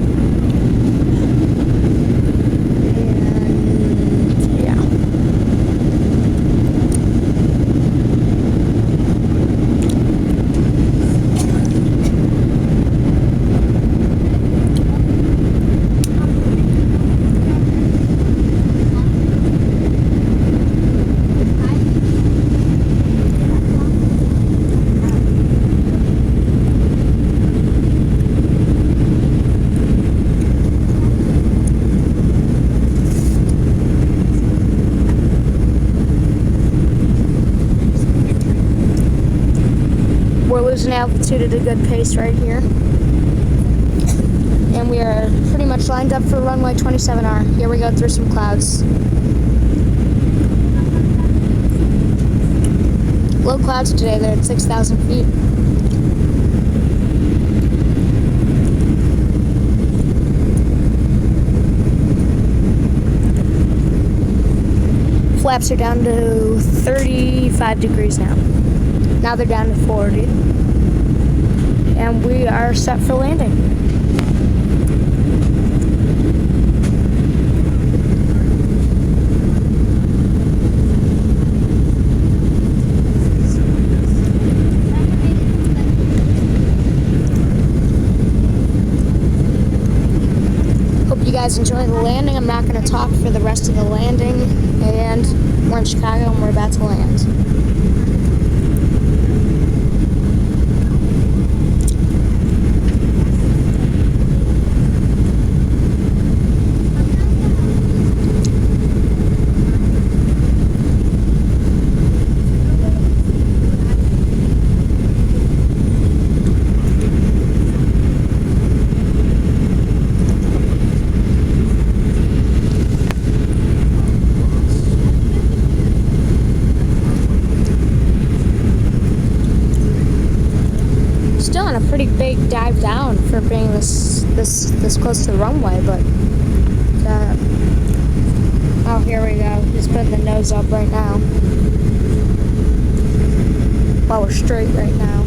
yeah. We're losing altitude at a good pace right here. And we are pretty much lined up for runway 27R. Here we go through some clouds. clouds today. They're at 6,000 feet. Flaps are down to 35 degrees now. Now they're down to 40. And we are set for landing. You guys enjoy the landing. I'm not going to talk for the rest of the landing, and we're in Chicago and we're about to land. Still on a pretty big dive down for being this close to the runway, but oh, here we go. He's putting the nose up right now. Well, we're straight right now.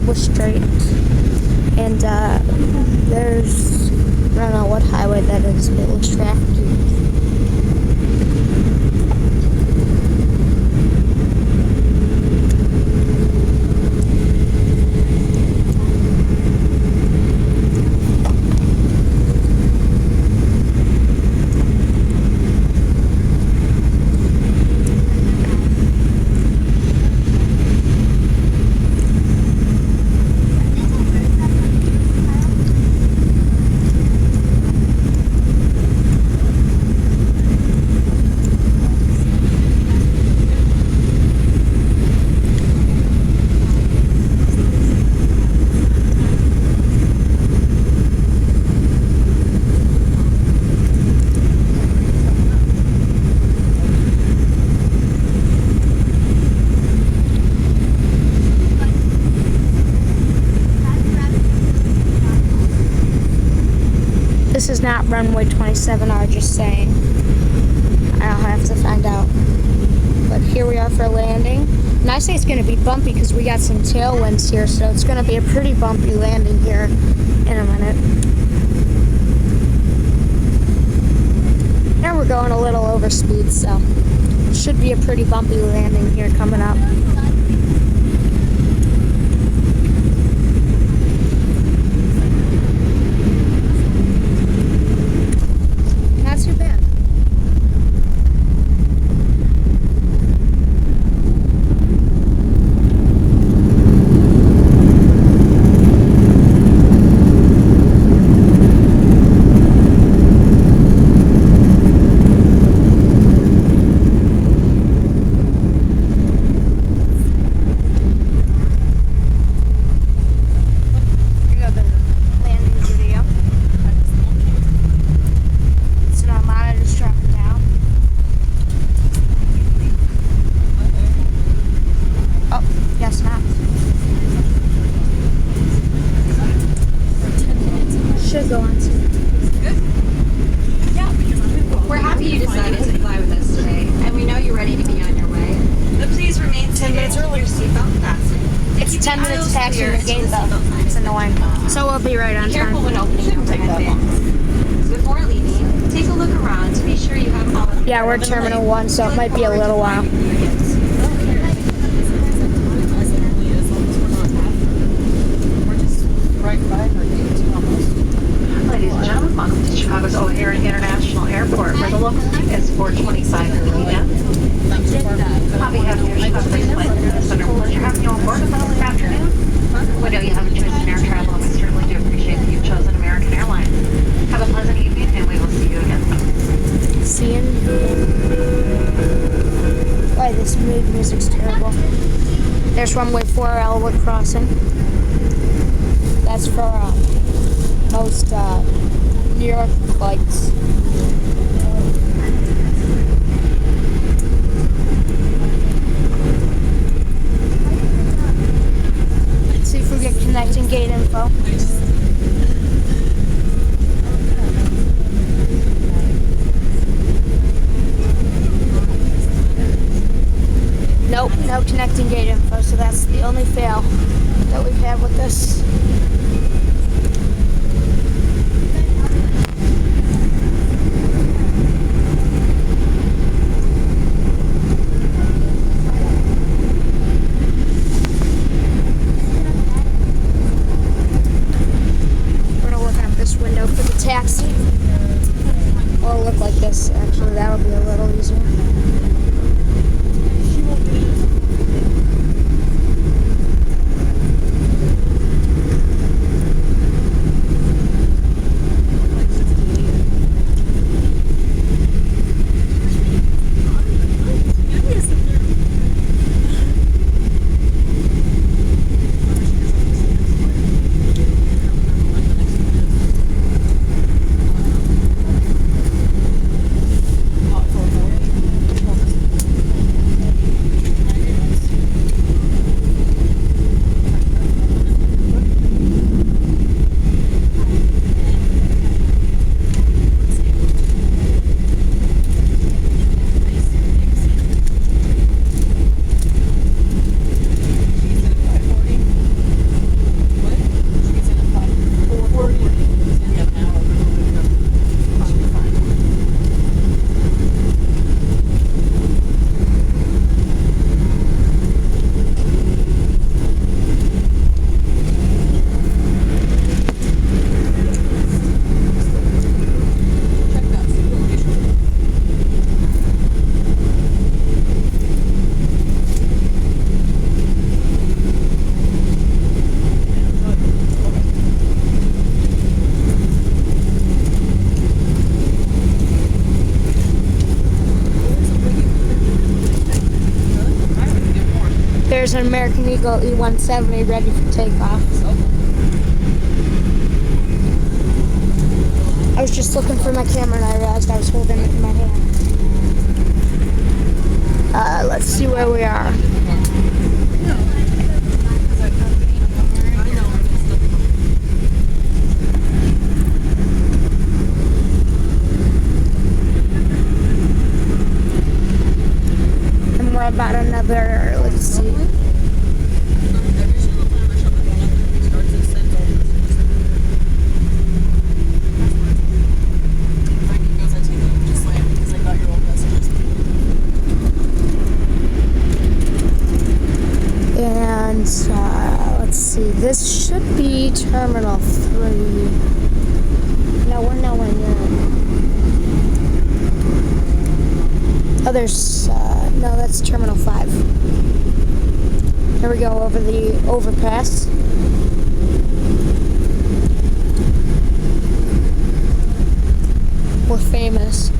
We're straight, and there's, I don't know what highway that is, but it looks trafficky. This is not runway 27R, just saying. I'll have to find out. But here we are for landing. And I say it's going to be bumpy because we got some tailwinds here, so it's going to be a pretty bumpy landing here in a minute. And we're going a little over speed, so it should be a pretty bumpy landing here coming up. Should go on soon. Good? Yeah. We're happy you decided to fly with us today, and we know you're ready to be on your way. But please remain 10 minutes early. Your seatbelt fastened. It's 10 minutes past the gate though. It's annoying. So we'll be right on time. Be careful when opening overhead bins. Before leaving, take a look around to be sure you have all of Yeah, we're Terminal 1, so it might be a little while. Ladies and gentlemen, welcome to Chicago's O'Hare International Airport, where the local time is 4:25 p.m. On behalf of your Chicago flight attendants, it's under pleasure having you on board with us this afternoon. We know you have a choice in air travel, and we certainly do appreciate that you've chosen American Airlines. Have a pleasant evening, and we will see you again soon. See you. Why, this mood music's terrible. There's runway 4 Elwood crossing. That's for most New York flights. Let's see if we get connecting gate info. Nope, no connecting gate info, so that's the only fail that we've had with this. We're gonna look out this window for the taxi. Or look like this, actually, that'll be a little easier. There's an American Eagle E170 ready for takeoff. I was just looking for my camera and I realized I was holding it in my hand. Let's see where we are. And we're about another, let's see. And let's see, this should be Terminal 3. No, we're nowhere near it. Oh, there's, no, that's Terminal 5. Here we go over the overpass. We're famous.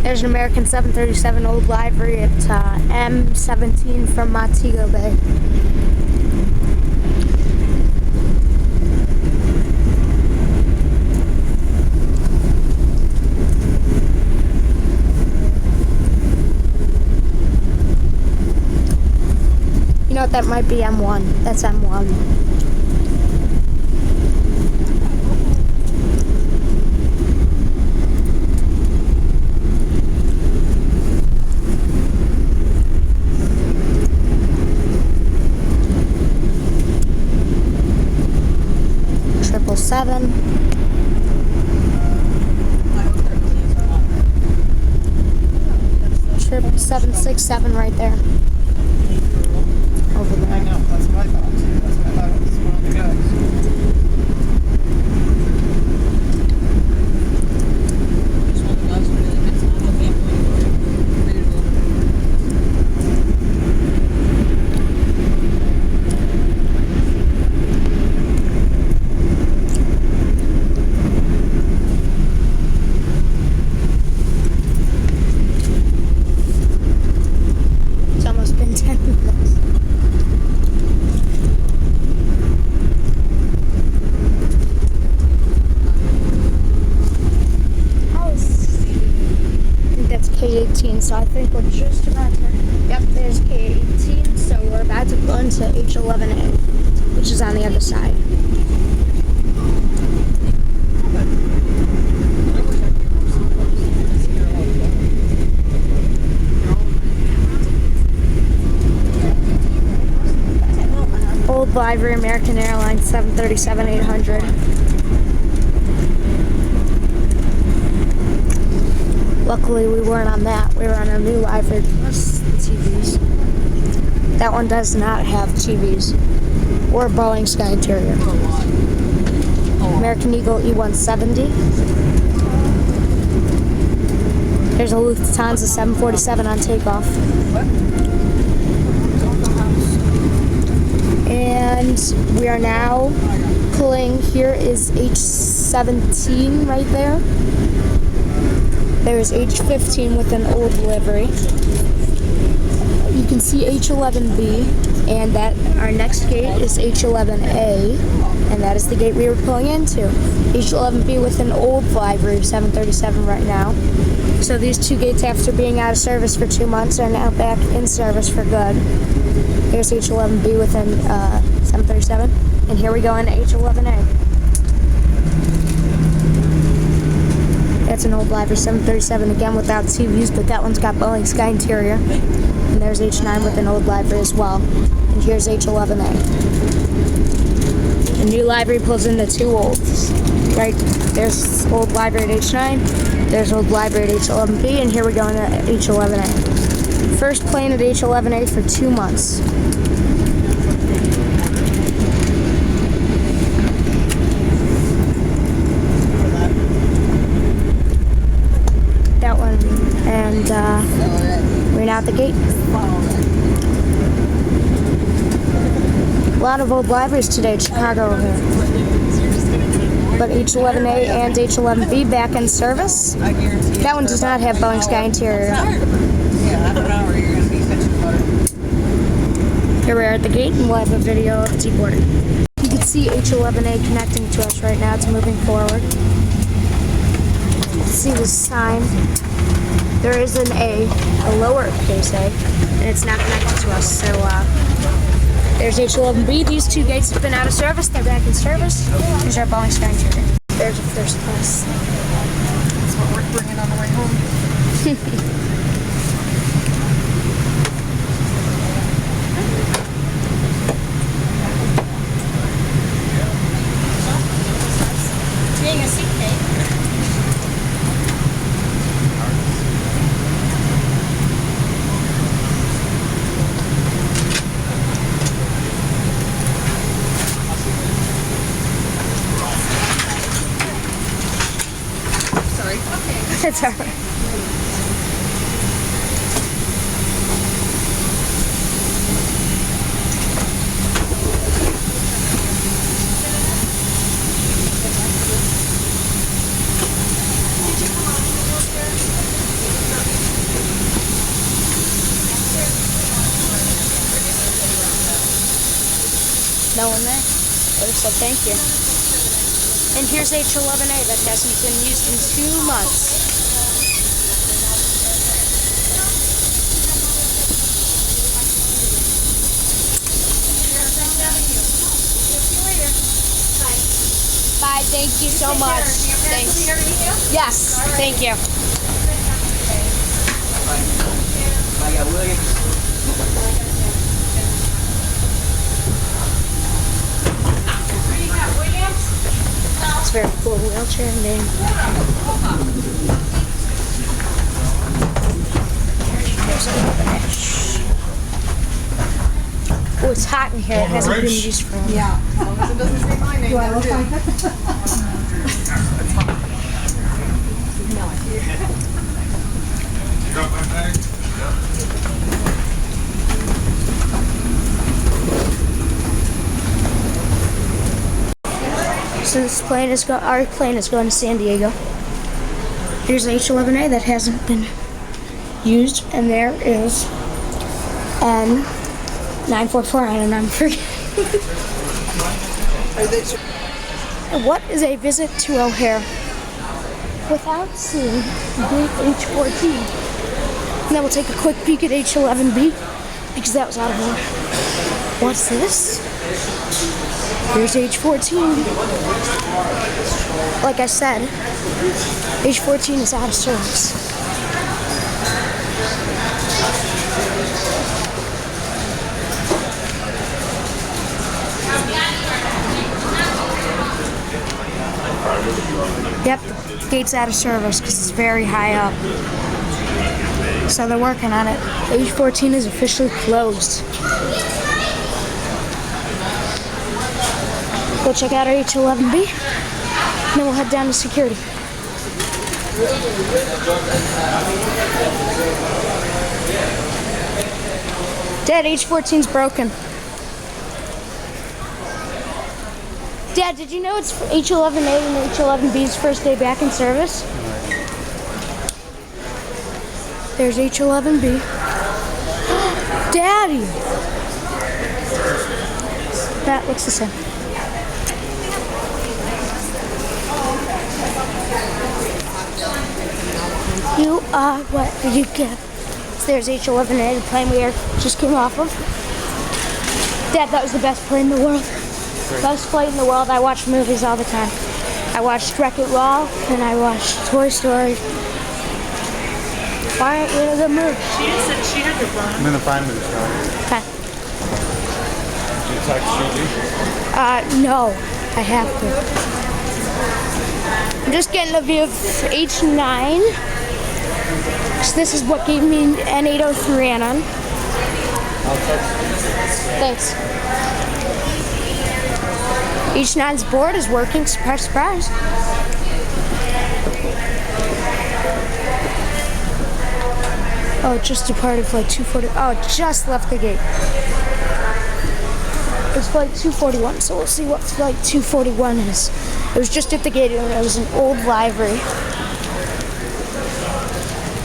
There's an American 737 old livery at M17 from Montego Bay. You know what, that might be M1. That's M1. 777. 767 right there. Over there. I know, that's what I thought too. That's what I thought it was one of the guys. H18, so I think we're just about to. Yep, there's K18, so we're about to pull into H11A, which is on the other side. Old livery American Airlines 737-800. Luckily, we weren't on that. We were on a new livery plus the TVs. That one does not have TVs or Boeing Sky Interior. American Eagle E170. There's a Lufthansa 747 on takeoff. And we are now pulling. Here is H17 right there. There's H15 with an old livery. You can see H11B, and that our next gate is H11A, and that is the gate we were pulling into. H11B with an old livery 737 right now. So these two gates, after being out of service for 2 months, are now back in service for good. Here's H11B with an 737, and here we go into H11A. That's an old livery 737, again without TVs, but that one's got Boeing Sky Interior. And there's H9 with an old livery as well. And here's H11A. The new livery pulls into two olds. Right, there's old livery at H9, there's old livery at H11B, and here we go into H11A. First plane at H11A for 2 months. That one, and we're now at the gate. A lot of old liveries today at Chicago over here. But H11A and H11B back in service. That one does not have Boeing Sky Interior. Here we are at the gate, and we'll have a video of deboarding. You can see H11A connecting to us right now. It's moving forward. You can see the sign. There is an A, a lowercase a, and it's not connected to us. So there's H11B. These two gates have been out of service. They're back in service. Here's our Boeing Sky Interior. There's a first class. That's what we're bringing on the way home. Being a seat cake. It's alright. No one there. But so thank you. And here's H11A that hasn't been used in 2 months. Bye, thank you so much. Thanks. Yes, thank you. It's very cool wheelchair name. Oh, it's hot in here. It hasn't been used for a while. Yeah, as long as it doesn't say my name. Do I look like it? You got my bag? So this plane is our plane is going to San Diego. Here's H11A that hasn't been used, and there is N944. I don't know. I'm forgetting. What is a visit to O'Hare without seeing gate H14? And then we'll take a quick peek at H11B because that was out of order. What's this? Here's H14. Like I said, H14 is out of service. Yep, the gate's out of service because it's very high up. So they're working on it. H14 is officially closed. Go check out our H11B, and then we'll head down to security. Dad, H14's broken. Dad, did you know it's H11A and H11B's first day back in service? There's H11B. Daddy! That looks the same. You are what you get. So there's H11A, the plane we just came off of. Dad, that was the best plane in the world. Best flight in the world. I watch movies all the time. I watched Wreck-It Ralph and I watched Toy Story. Why aren't you in the mood? She just said she had your phone. I'm in a 5 minutes, Charlie. Okay. Did you text Gigi? No. I have to. I'm just getting a view of H9. So this is what gave me N803 anon. I'll text you. Thanks. H9's board is working. Surprise, surprise. Oh, it just departed flight 240. Oh, it just left the gate. It's flight 241, so we'll see what flight 241 is. It was just at the gate and it was an old livery.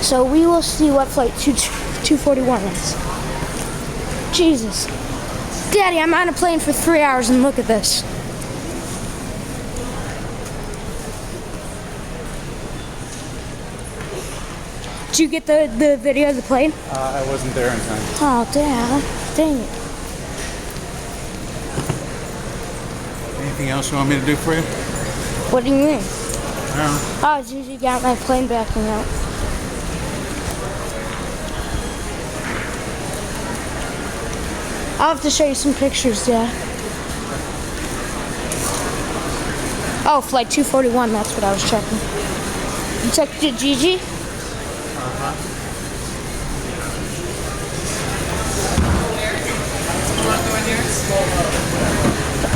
So we will see what flight 241 is. Jesus. Daddy, I'm on a plane for 3 hours and look at this. Did you get the video of the plane? I wasn't there in time. Oh, Dad. Dang it. Anything else you want me to do for you? What do you mean? No. Oh, Gigi got my plane backing out. I'll have to show you some pictures, Dad. Oh, flight 241, that's what I was checking. You checked it, Gigi?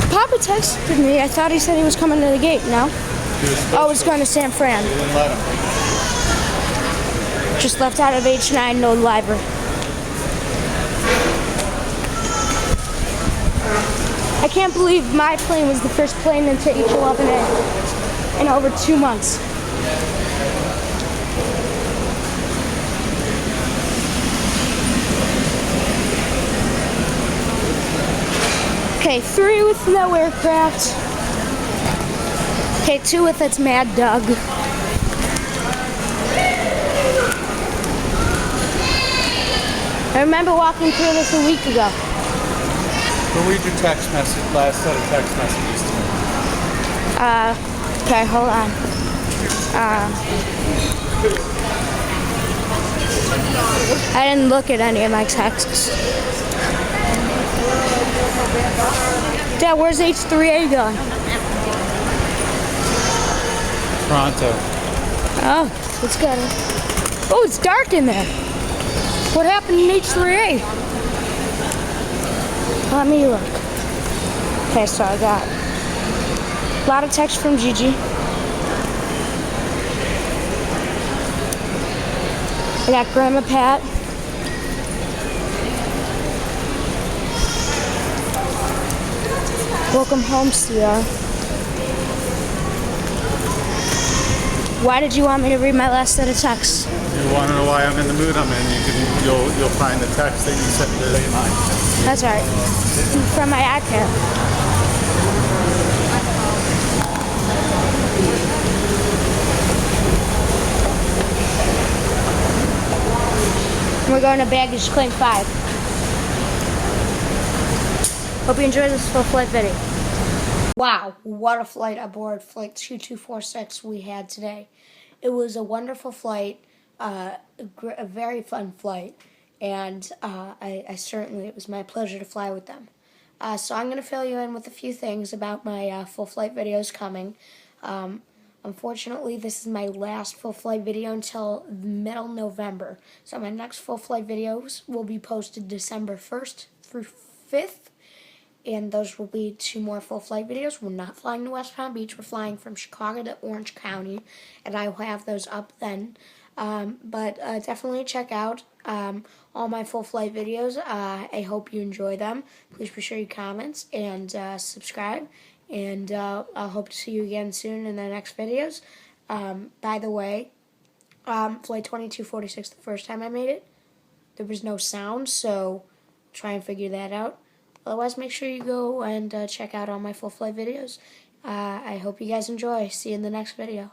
Papa texted me. I thought he said he was coming to the gate. No? Oh, he's going to San Fran. You didn't let him. Just left out of H9, no livery. I can't believe my plane was the first plane into H11A in over 2 months. Okay, 3 with no aircraft. Okay, 2 with its Mad Dog. I remember walking through this a week ago. Go read your text message, last set of text messages to me. Okay, hold on. I didn't look at any of my texts. Dad, where's H3A going? Toronto. Oh, let's get it. Oh, it's dark in there. What happened in H3A? Let me look. Okay, so I got a lot of text from Gigi. I got Grandma Pat. Welcome home, CR. Why did you want me to read my last set of texts? You want to know why I'm in the mood I'm in? You'll find the text that you sent to mine. That's right. From my iPad. going to baggage claim 5. Hope you enjoyed this full flight video. Wow, what a flight aboard Flight 2246 we had today. It was a wonderful flight, a very fun flight, and it was my pleasure to fly with them. So I'm going to fill you in with a few things about my full flight videos coming. Unfortunately, this is my last full flight video until middle November. So my next full flight videos will be posted December 1st through 5th. And those will be 2 more full flight videos. We're not flying to West Palm Beach. We're flying from Chicago to Orange County. And I will have those up then. But definitely check out all my full flight videos. I hope you enjoy them. Please be sure you comment and subscribe. And I'll hope to see you again soon in the next videos. By the way, Flight 2246, the first time I made it, there was no sound. So try and figure that out. Otherwise, make sure you go and check out all my full flight videos. I hope you guys enjoy. See you in the next video.